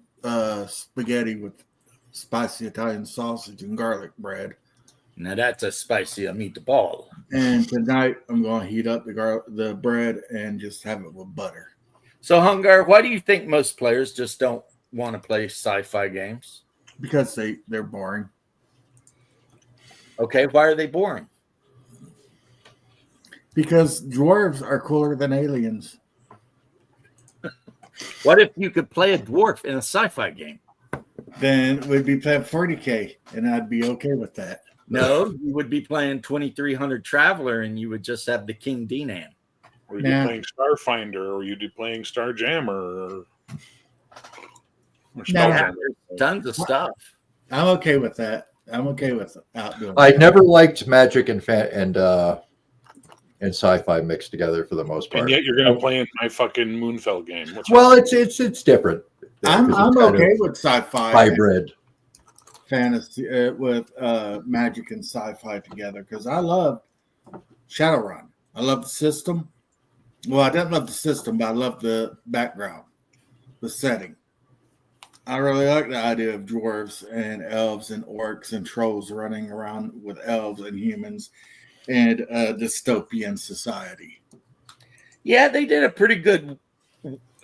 spaghetti with spicy Italian sausage and garlic bread. Now that's a spicy meatball. And tonight I'm going to heat up the bread and just have it with butter. So, Hungar, why do you think most players just don't want to play sci-fi games? Because they're boring. Okay, why are they boring? Because dwarves are cooler than aliens. What if you could play a dwarf in a sci-fi game? Then we'd be playing 40K, and I'd be okay with that. No, you would be playing 2300 Traveler, and you would just have the King Dinan. Or you'd be playing Starfinder, or you'd be playing Starjammer, or There's tons of stuff. I'm okay with that. I'm okay with outdoing. I never liked Magic and sci-fi mixed together for the most part. And yet you're going to play in my fucking Moonfell game. Well, it's different. I'm okay with sci-fi hybrid fantasy with magic and sci-fi together because I love Shadowrun. I love the system. Well, I didn't love the system, but I love the background, the setting. I really like the idea of dwarves and elves and orcs and trolls running around with elves and humans and a dystopian society. Yeah, they did a pretty good,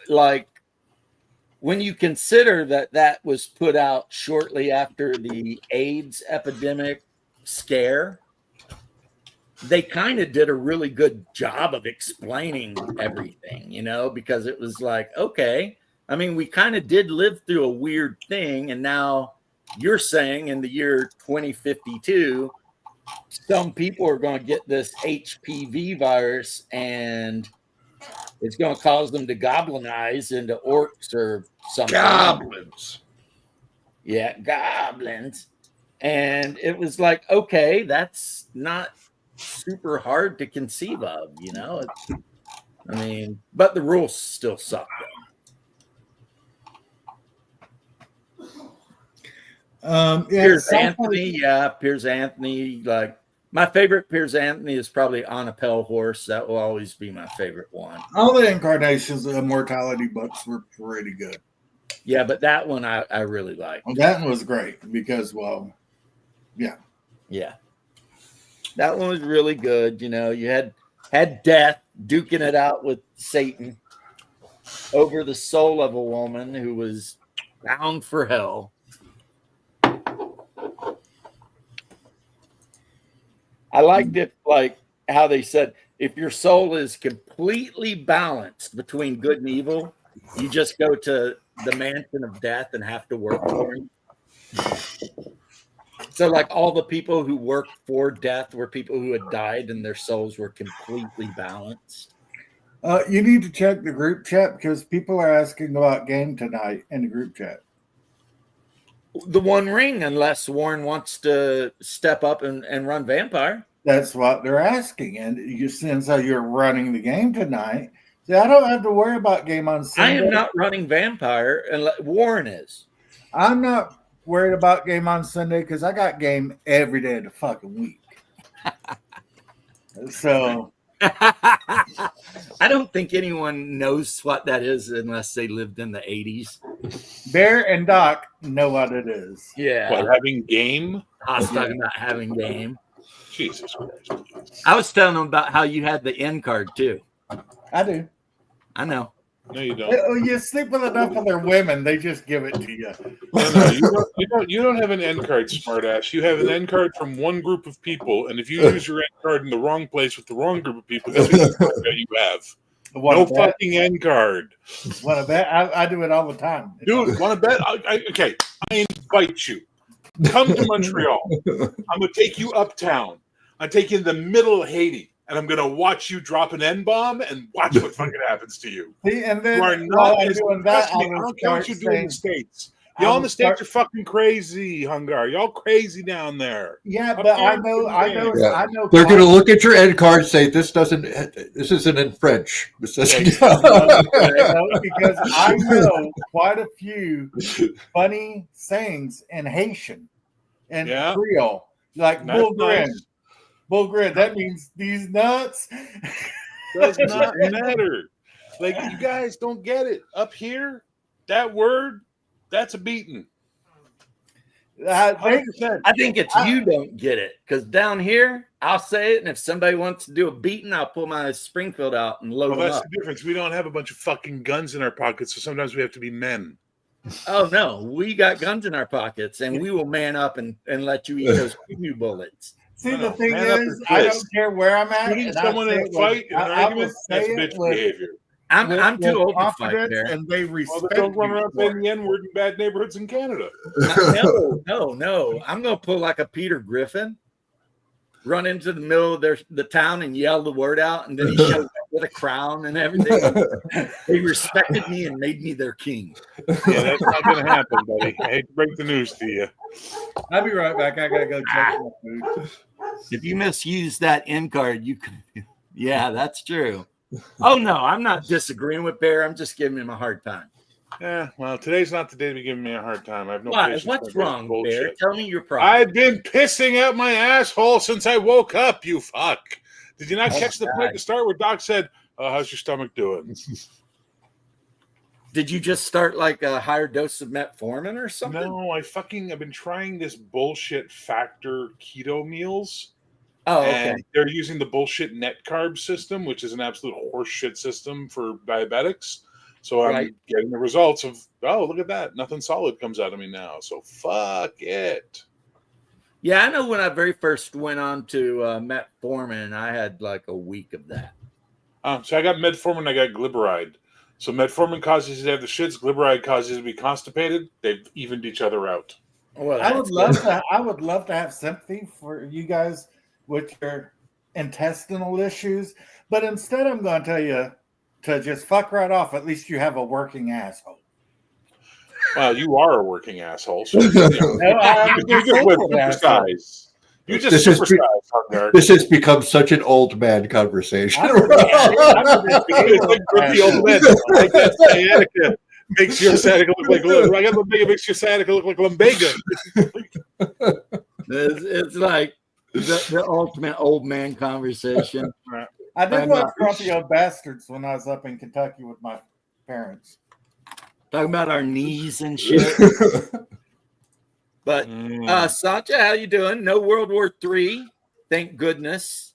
like, when you consider that was put out shortly after the AIDS epidemic scare, they kind of did a really good job of explaining everything, because it was like, okay, I mean, we kind of did live through a weird thing. And now you're saying in the year 2052, some people are going to get this HPV virus and it's going to cause them to goblinize into orcs or something. Goblins. Yeah, goblins. And it was like, okay, that's not super hard to conceive of, but the rules still suck, though. Piers Anthony. Like, my favorite Piers Anthony is probably On a Pale Horse. That will always be my favorite one. All the incarnations of Immortality books were pretty good. Yeah, but that one I really like. Well, that one was great because, yeah. That one was really good. You had Death duking it out with Satan over the soul of a woman who was bound for hell. I liked it, like how they said, if your soul is completely balanced between good and evil, you just go to the mansion of death and have to work for him. So, like, all the people who worked for death were people who had died and their souls were completely balanced. You need to check the group chat because people are asking about game tonight in the group chat. The One Ring, unless Warren wants to step up and run Vampire. That's what they're asking. And since you're running the game tonight, see, I don't have to worry about game on Sunday. I am not running Vampire, and Warren is. I'm not worried about game on Sunday because I got game every day of the fucking week. So I don't think anyone knows what that is unless they lived in the 80s. Bear and Doc know what it is. Yeah. What, having game? I was talking about having game. Jesus Christ. I was telling them about how you had the end card too. I do. I know. No, you don't. You sleep with enough other women, they just give it to you. No, you don't have an end card, smartass. You have an end card from one group of people, and if you use your end card in the wrong place with the wrong group of people, that's the end card that you have. No fucking end card. Want to bet? I do it all the time. Dude, want to bet? Okay, I invite you. Come to Montreal. I'm going to take you uptown. I'm taking you in the middle of Haiti, and I'm going to watch you drop an N-bomb and watch what fucking happens to you. See, and then You are not doing that, I don't care what you do in the States. Y'all in the States are fucking crazy, Hungar. Y'all crazy down there. Yeah, Up but here, I know. Yeah. I know. They're going to look at your end card and say, this isn't in French. This doesn't. Because I know quite a few funny sayings in Haitian and Creole, like bull grin. Nice. Bull grin. That means these nuts. Does not matter. Like, you guys don't get it. Up here, that word, that's a beating. 100%. I think it's you don't get it, because down here I'll say it, and if somebody wants to do a beating, I'll pull my Springfield out and load them That's up. the difference. We don't have a bunch of fucking guns in our pockets, so sometimes we have to be men. Oh no, we got guns in our pockets, and we will man up and let you eat those new bullets. See, the thing is, I don't care where I'm at. Shooting someone in a fight, in an argument, that's bitch behavior. I'm too old to fight there. And they respect don't run around saying the N-word in bad neighborhoods in Canada. No. I'm going to pull like a Peter Griffin, run into the middle of the town and yell the word out, and then he shows up with a crown and everything. They respected me and made me their king. Yeah, that's not going to happen, buddy. I hate to break the news to you. I'll be right back. I got to go check my food. If you misuse that end card, you can. Yeah, that's true. Oh no, I'm not disagreeing with Bear. I'm just giving him a hard time. Yeah, well, today's not the day to be giving me a hard time. I have no Why? patience. What's wrong, Bear? Tell me your problem. I've been pissing out my asshole since I woke up, you fuck. Did you not catch the point to start where Doc said, how's your stomach doing? Did you just start like a higher dose of metformin or something? No, I've been trying this bullshit factor keto meals. Oh, okay. And they're using the bullshit net carb system, which is an absolute horseshit system for diabetics. So I'm getting the results of, look at that. Nothing solid comes out of me now. So fuck it. Yeah, I know when I very first went on to metformin, I had like a week of that. So I got metformin, I got glyburide. So metformin causes you to have the shits, glyburide causes you to be constipated. They've evened each other out. Well, I would love to have sympathy for you guys with your intestinal issues, but instead I'm going to tell you to just fuck right off. At least you have a working asshole. Well, you are a working asshole. So you just supersize. This has become such an old man conversation. Makes your sciatica look like I got lumbago. Makes your sciatica look like lumbago. It's like the ultimate old man conversation. I did watch Grumpy Old Bastards when I was up in Kentucky with my parents. Talking about our knees and shit. But Satya, how you doing? No World War III, thank goodness,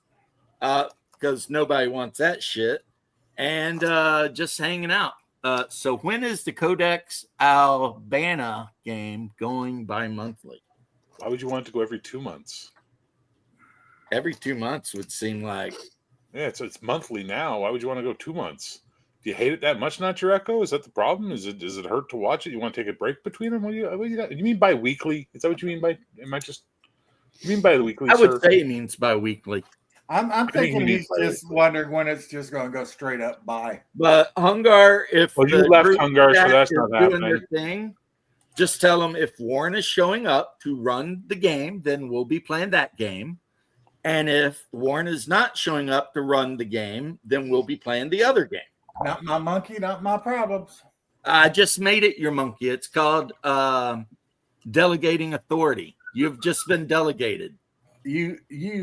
because nobody wants that shit. And just hanging out. So when is the Codex Albana game going bi-monthly? Why would you want it to go every 2 months? Every 2 months would seem like. Yeah, it's monthly now. Why would you want to go 2 months? Do you hate it that much, Not Your Echo? Is that the problem? Does it hurt to watch it? You want to take a break between them? What do you mean bi-weekly? Is that what you mean by? You mean bi-weekly? I would say it means bi-weekly. I'm thinking he's just wondering when it's just going to go straight up by. But Hungar, if you left Hungar, so that's not happening. Their thing, just tell them if Warren is showing up to run the game, then we'll be playing that game. And if Warren is not showing up to run the game, then we'll be playing the other game. Not my monkey, not my problems. I just made it your monkey. It's called delegating authority. You've just been delegated. You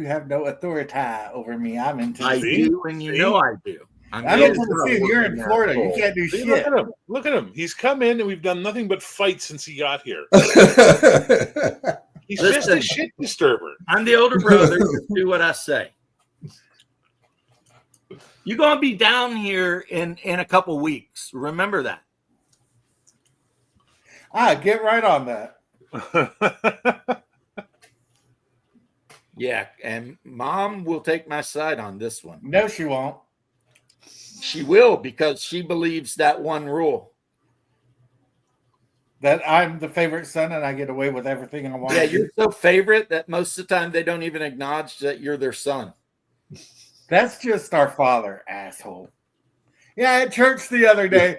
have no authority over me. I'm into I do, and you know I do. I'm into the sea. You're in Florida. You can't do shit. Look at him. He's come in, and we've done nothing but fight since he got here. He's just a shit disturber. I'm the older brother. Just do what I say. You're going to be down here in a couple weeks. Remember that. Get right on that. Yeah, and Mom will take my side on this one. No, she won't. She will, because she believes that one rule. That I'm the favorite son and I get away with everything I want. Yeah, you're so favorite that most of the time they don't even acknowledge that you're their son. That's just our father, asshole. Yeah, at church the other day,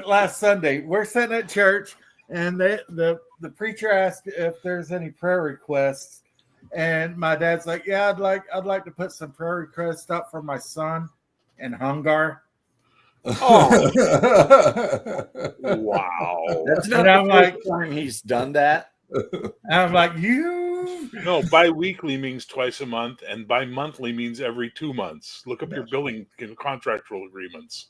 last Sunday, we're sitting at church and the preacher asked if there's any prayer requests, and my dad's like, "Yeah, I'd like to put some prayer requests up for my son in Hungar." Oh, wow. That's not And the I'm first like, time he's done that. and I'm like, you. No, bi-weekly means twice a month, and bi-monthly means every 2 months. Look up your billing contractual agreements.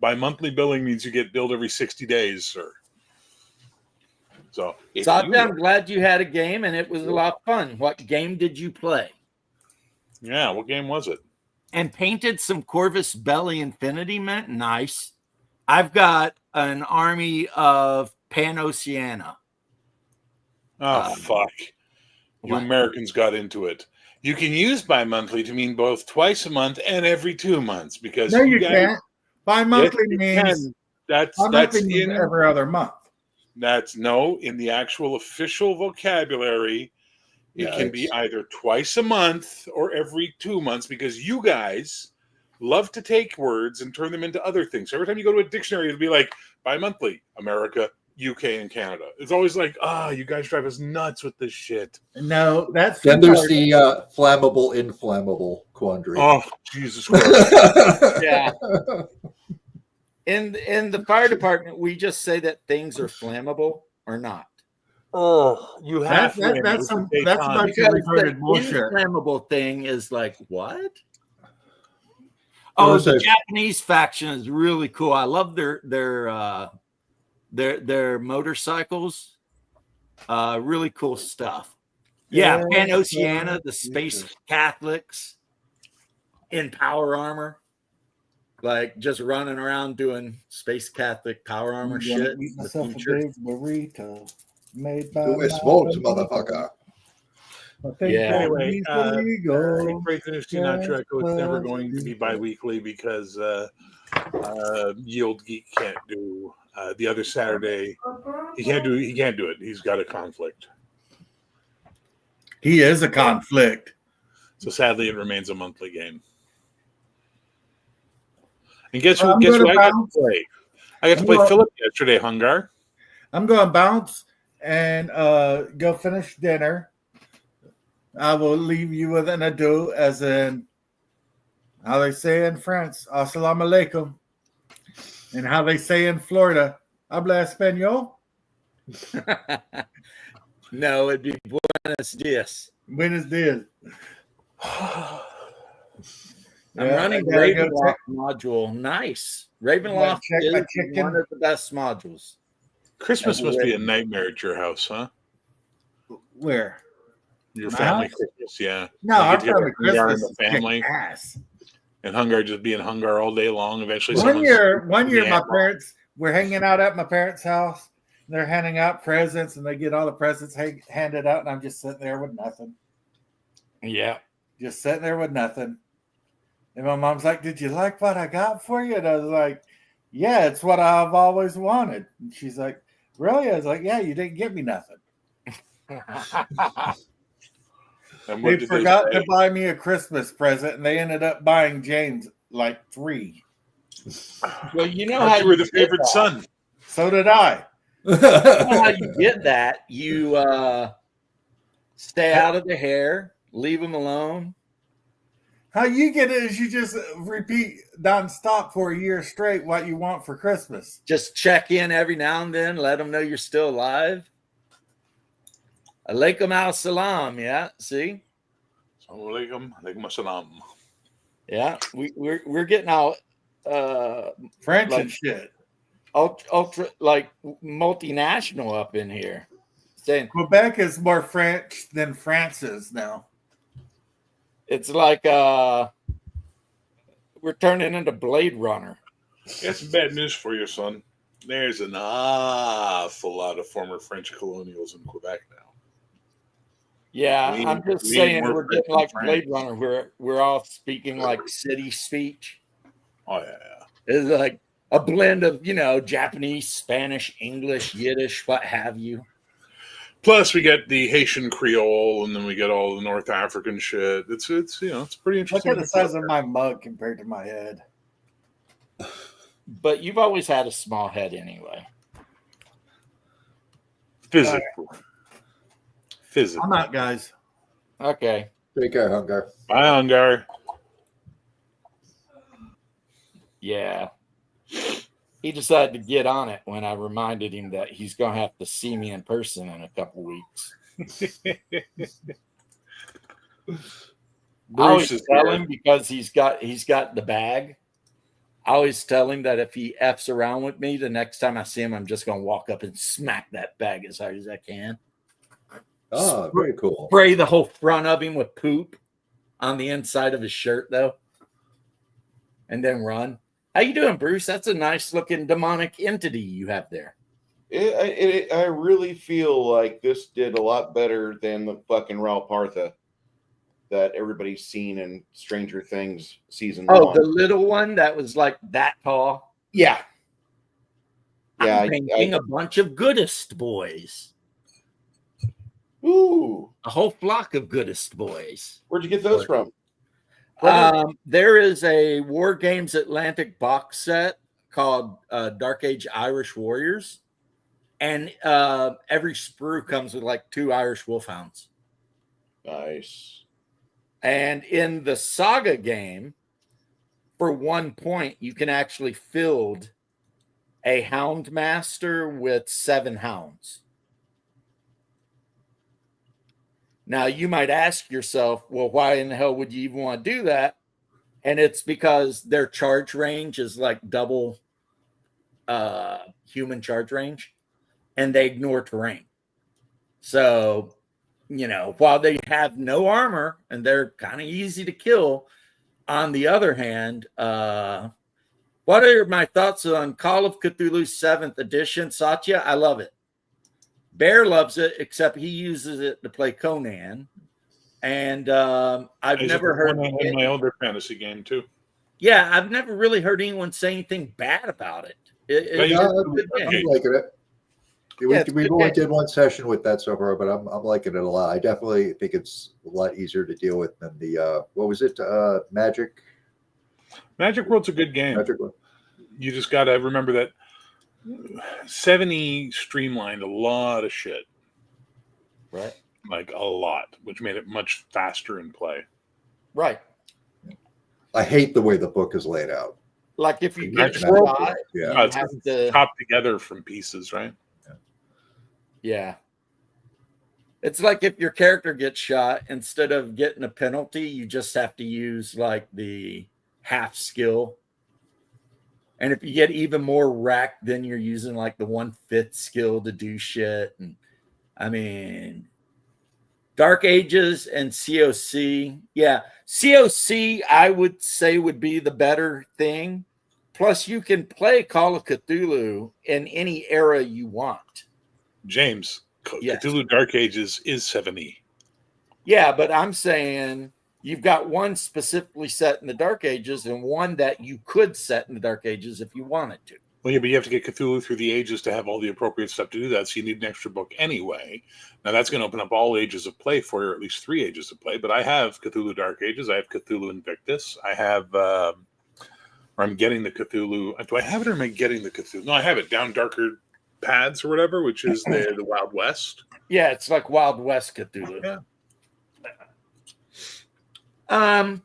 Bi-monthly billing means you get billed every 60 days, sir. So, I'm glad you had a game, and it was a lot of fun. What game did you play? yeah, what game was it? And painted some Corvus Belli Infinity Mint. Nice. I've got an army of Pan-Oceania. Oh, fuck. You what? Americans got into it. You can use bi-monthly to mean both twice a month and every 2 months because No, you can't. Bi-monthly means that's means every other month. That's in the actual official vocabulary. It can be either twice a month or every 2 months because you guys love to take words and turn them into other things. So every time you go to a dictionary, it'll be like bi-monthly, America, UK, and Canada. It's always like, you guys drive us nuts with this shit. No, that's then there's the flammable, inflammable quandary. Oh, Jesus Christ. Yeah. In the fire department, we just say that things are flammable or not. Oh, you have that's a bunch of retarded bullshit. Inflammable thing is like what? Oh, the Japanese faction is really cool. I love their motorcycles. Really cool stuff. Yeah, Pan-Oceania, the Space Catholics in power armor. Like just running around doing Space Catholic power armor shit. Eat myself a big burrito made by It's Volt, motherfucker. Yeah. Anyway, Breaking Sinatra, it's never going to be bi-weekly because Yield Geek can't do the other Saturday. He can't do it. He's got a conflict. He is a conflict. So sadly, it remains a monthly game. And guess who I got to play? I got to play Philip yesterday, Hungar. I'm going to bounce and go finish dinner. I will leave you with an adieu, as in how they say in France, assalamu alaikum. And how they say in Florida, habla español? No, it'd be buenos dias. Buenos dias. I'm running Ravenloft module. Nice. Ravenloft is one of the best modules. Christmas must be a nightmare at your house, huh? Where? Your family Christmas, yeah. No, our family Christmas is family. And Hungar just being Hungar all day long. Eventually, one year, my parents were hanging out at my parents' house. They're handing out presents, and they get all the presents handed out, and I'm just sitting there with nothing. Yeah, just sitting there with nothing. And my mom's like, "Did you like what I got for you?" And I was like, "Yeah, it's what I've always wanted." And she's like, "Really?" I was like, "Yeah, you didn't give me nothing." They forgot to buy me a Christmas present, and they ended up buying James like 3. Well, you know how you were the favorite son. So did I. You know how you get that? You stay out of the hair, leave them alone. How you get it is you just repeat nonstop for a year straight what you want for Christmas. Just check in every now and then, let them know you're still alive. Alaikum al-salam, yeah. See? Alaikum salam. Yeah, we're getting out French and shit. Ultra like multinational up in here. Saying Quebec is more French than France is now. It's like we're turning into Blade Runner. Got some bad news for you, son. There's an awful lot of former French colonials in Quebec now. Yeah, I'm just saying we're getting like Blade Runner. We're all speaking like city speech. Oh yeah. It's like a blend of Japanese, Spanish, English, Yiddish, what have you. Plus, we get the Haitian Creole, and then we get all the North African shit. It's pretty interesting. Look at the size of my mug compared to my head. But you've always had a small head anyway. Physically. I'm out, guys. Okay. Take care, Hungar. Bye, Hungar. Yeah. He decided to get on it when I reminded him that he's going to have to see me in person in a couple weeks. I always tell him, because he's got the bag. I always tell him that if he F's around with me, the next time I see him, I'm just going to walk up and smack that bag as hard as I can. Oh, very cool. Spray the whole front of him with poop on the inside of his shirt, though, and then run. How you doing, Bruce? That's a nice looking demonic entity you have there. I really feel like this did a lot better than the fucking Ralpartha that everybody's seen in Stranger Things season 1. Oh, the little one that was like that tall? Yeah. Yeah. I'm painting a bunch of Goodest boys. Ooh. A whole flock of Goodest boys. Where'd you get those from? There is a War Games Atlantic box set called Dark Age Irish Warriors. And every sprue comes with like 2 Irish Wolfhounds. Nice. And in the Saga game, for 1 point, you can actually field a Hound Master with 7 hounds. Now, you might ask yourself, well, why in the hell would you even want to do that? And it's because their charge range is like double human charge range, and they ignore terrain. So, you know, while they have no armor and they're kind of easy to kill, on the other hand, what are my thoughts on Call of Cthulhu 7th edition? Satya, I love it. Bear loves it, except he uses it to play Conan. And I've never heard in my older fantasy game too. Yeah, I've never really heard anyone say anything bad about it. I'm liking it. We only did one session with that so far, but I'm liking it a lot. I definitely think it's a lot easier to deal with than the what was it? Magic. Magic World's a good game. Magic World. You just got to remember that 70 streamlined a lot of shit. Right. Like a lot, which made it much faster in play. Right. I hate the way the book is laid out. Like if you get Magic shot, World, yeah. No, it's chopped together from pieces, right? Yeah. It's like if your character gets shot, instead of getting a penalty, you just have to use like the half skill. And if you get even more wrecked, then you're using like the 1/5 skill to do shit. And I mean, Dark Ages and COC. Yeah. COC, I would say, would be the better thing. Plus, you can play Call of Cthulhu in any era you want. James, Yes. Cthulhu Dark Ages is 70. Yeah, but I'm saying you've got one specifically set in the Dark Ages and one that you could set in the Dark Ages if you wanted to. Well, yeah, but you have to get Cthulhu through the ages to have all the appropriate stuff to do that, so you need an extra book anyway. Now, that's going to open up all ages of play for you, or at least 3 ages of play, but I have Cthulhu Dark Ages, I have Cthulhu Invictus, I have, or I'm getting the Cthulhu, do I have it or am I getting the Cthulhu? No, I have it, Down Darker Paths or whatever, which is the Wild West. Yeah, it's like Wild West Cthulhu. Yeah.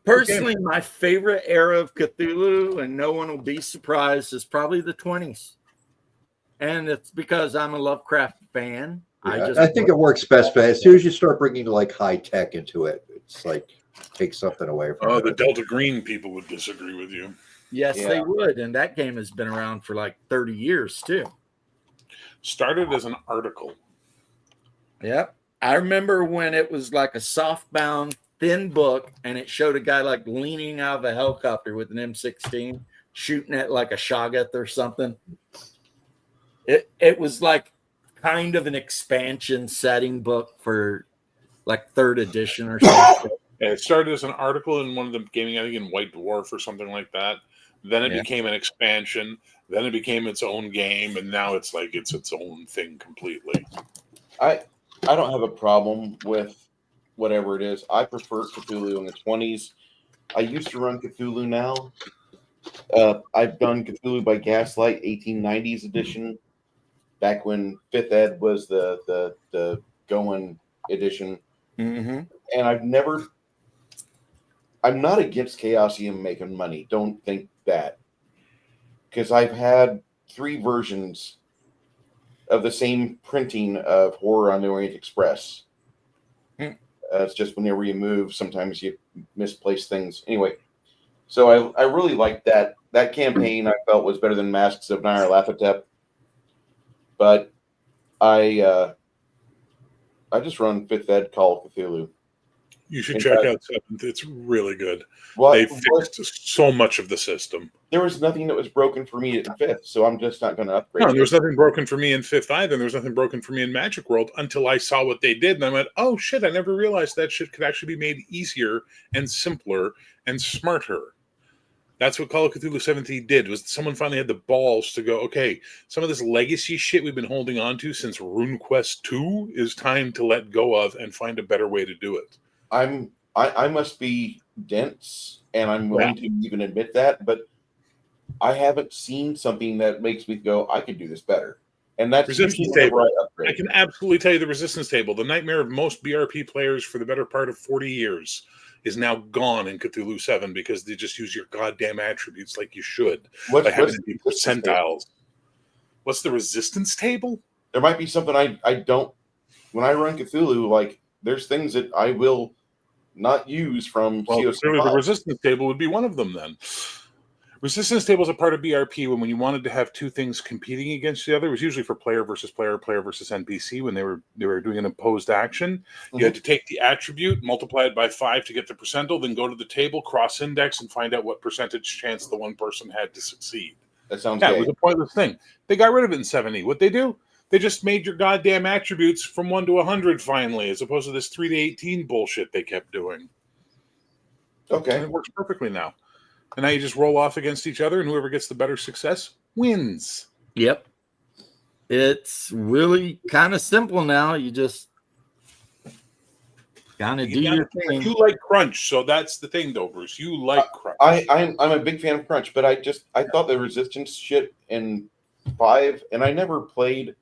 Personally, my favorite era of Cthulhu, and no one will be surprised, is probably the 20s. And it's because I'm a Lovecraft fan. Yeah, I think it works best, but as soon as you start bringing like high tech into it, it's like takes something away from it. The Delta Green people would disagree with you. Yes, they would. And that game has been around for like 30 years too. Started as an article. Yep. I remember when it was like a softbound thin book and it showed a guy like leaning out of a helicopter with an M16 shooting at like a shoggoth or something. It was like kind of an expansion setting book for like 3rd edition or something. Yeah, it started as an article in one of the gaming, I think in White Dwarf or something like that. Then it became an expansion. Then it became its own game, and now it's like it's its own thing completely. I don't have a problem with whatever it is. I prefer Cthulhu in the 20s. I used to run Cthulhu now. I've done Cthulhu by Gaslight 1890s edition. back when 5th Ed was the going edition. Mm-hmm. And I'm not against Chaosium making money. Don't think that. Because I've had 3 versions of the same printing of Horror on the Orient Express. It's just whenever you move, sometimes you misplace things. Anyway, so I really liked that. That campaign I felt was better than Masks of Nyarlathotep. But I just run 5th Ed Call of Cthulhu. You should check out 7th. It's really good. What, they fixed so much of the system. There was nothing that was broken for me in 5th, so I'm just not going to upgrade. No, there was nothing broken for me in 5th either. There was nothing broken for me in Magic World until I saw what they did, and I went, "Oh shit! I never realized that shit could actually be made easier and simpler and smarter." That's what Call of Cthulhu 7th did. Was someone finally had the balls to go, okay, some of this legacy shit we've been holding on to since RuneQuest 2 is time to let go of and find a better way to do it. I must be dense, and I'm willing to even admit that, but I haven't seen something that makes me go, I could do this better. And that's Resistance table. I can absolutely tell you the resistance table, the nightmare of most BRP players for the better part of 40 years, is now gone in Cthulhu 7 because they just use your goddamn attributes like you should. By having to be percentiles. What's the resistance table? There might be something I don't. When I run Cthulhu, like, there's things that I will not use from COC5. Clearly the resistance table would be one of them then. Resistance table is a part of BRP when you wanted to have 2 things competing against the other. It was usually for player versus player, player versus NPC when they were doing an opposed action. You had to take the attribute, multiply it by 5 to get the percentile, then go to the table, cross-index, and find out what percentage chance the one person had to succeed. That sounds it was a pointless thing. They got rid of it in 7E. What they do? They just made your goddamn attributes from 1 to 100 finally, as opposed to this 3 to 18 bullshit they kept doing. Okay. And it works perfectly now. And now you just roll off against each other, and whoever gets the better success wins. Yep. It's really kind of simple now. You just kind of do your thing. You like Crunch, so that's the thing, though, Bruce. You like Crunch. I'm a big fan of Crunch, but I thought the resistance shit in 5, and I never played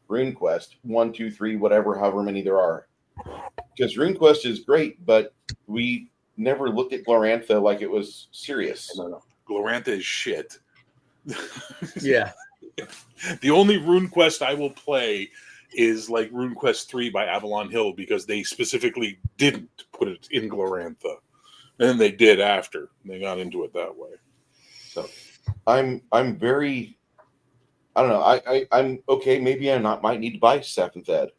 RuneQuest 1, 2, 3, whatever, however many there are. Because RuneQuest is great, but we never looked at Glorantha like it was serious. No. Glorantha is shit. Yeah. The only RuneQuest I will play is like RuneQuest 3 by Avalon Hill because they specifically didn't put it in Glorantha. And then they did after. They got into it that way. So I'm very, I don't know. I'm okay. Maybe I might need to buy 7th Ed,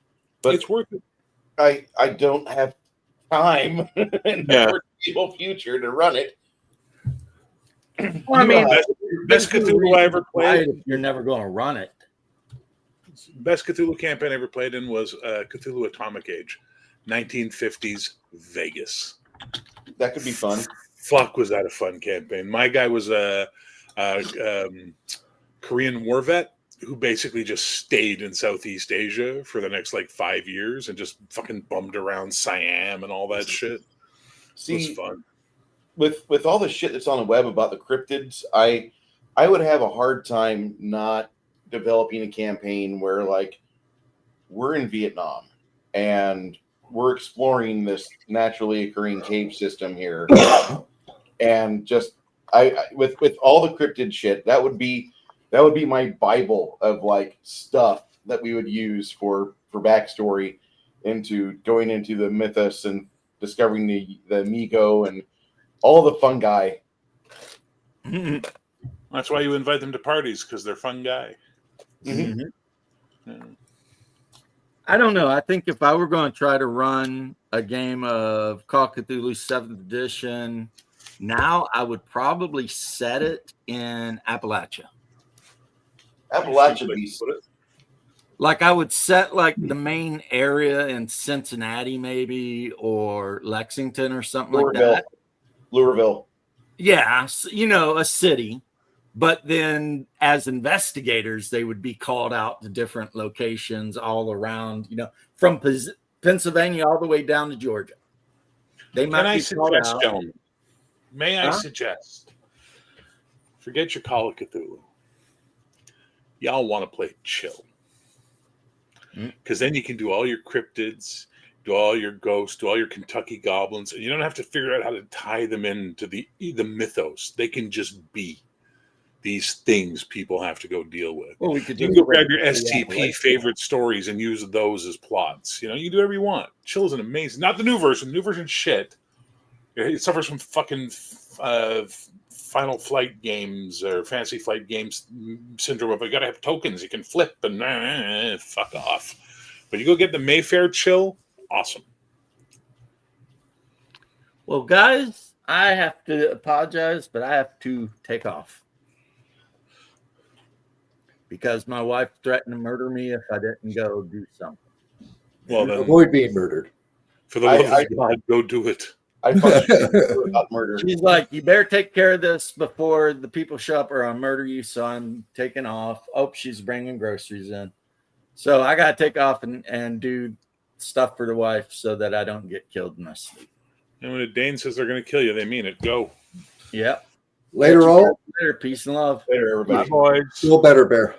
but it's worth it. I don't have time in the foreseeable future to run it. Well, I mean, best Cthulhu I ever played. You're never going to run it. Best Cthulhu campaign I ever played in was Cthulhu Atomic Age, 1950s Vegas. That could be fun. Fuck, was that a fun campaign? My guy was a Korean war vet who basically just stayed in Southeast Asia for the next 5 years and just fucking bummed around Siam and all that shit. See, it was fun. With all the shit that's on the web about the cryptids, I would have a hard time not developing a campaign where we're in Vietnam and we're exploring this naturally occurring cave system here, and just with all the cryptid shit, that would be my Bible of stuff that we would use for backstory into going into the mythos and discovering the Migo and all the fungi. That's why you invite them to parties, because they're fungi. Mm-hmm. Yeah. I don't know. I think if I were going to try to run a game of Call of Cthulhu 7th edition now, I would probably set it in Appalachia. Appalachia, I would set the main area in Cincinnati, maybe, or Lexington or something like that. Louisville. Yeah, a city. But then as investigators, they would be called out to different locations all around, from Pennsylvania all the way down to Georgia. They might Can I be called suggest, out. gentlemen? May I suggest? Forget your Call of Cthulhu. Y'all want to play chill. because then you can do all your cryptids, do all your ghosts, do all your Kentucky goblins, and you don't have to figure out how to tie them into the mythos. They can just be these things people have to go deal with. Well, we could You can just go grab your wait for the STP favorite stories and use those as plots. You know, you can do whatever you want. Chill is an amazing, not the new version. The new version shit. It suffers from fucking Final Flight games or Fantasy Flight games syndrome of I gotta have tokens you can flip and fuck off. But you go get the Mayfair chill, awesome. Well, guys, I have to apologize, but I have to take off because my wife threatened to murder me if I didn't go do something. Well, then, Avoid being murdered. for the love of God, go do it. I thought you about murder. She's like, you better take care of this before the people show up or I'll murder you. So I'm taking off. Oh, she's bringing groceries in. So I got to take off and do stuff for the wife so that I don't get killed in my sleep. And when a Dane says they're going to kill you, they mean it. Go. Yep. Later, all. Later. Peace and love. Later, everybody. Bye, boys. Feel better, Bear.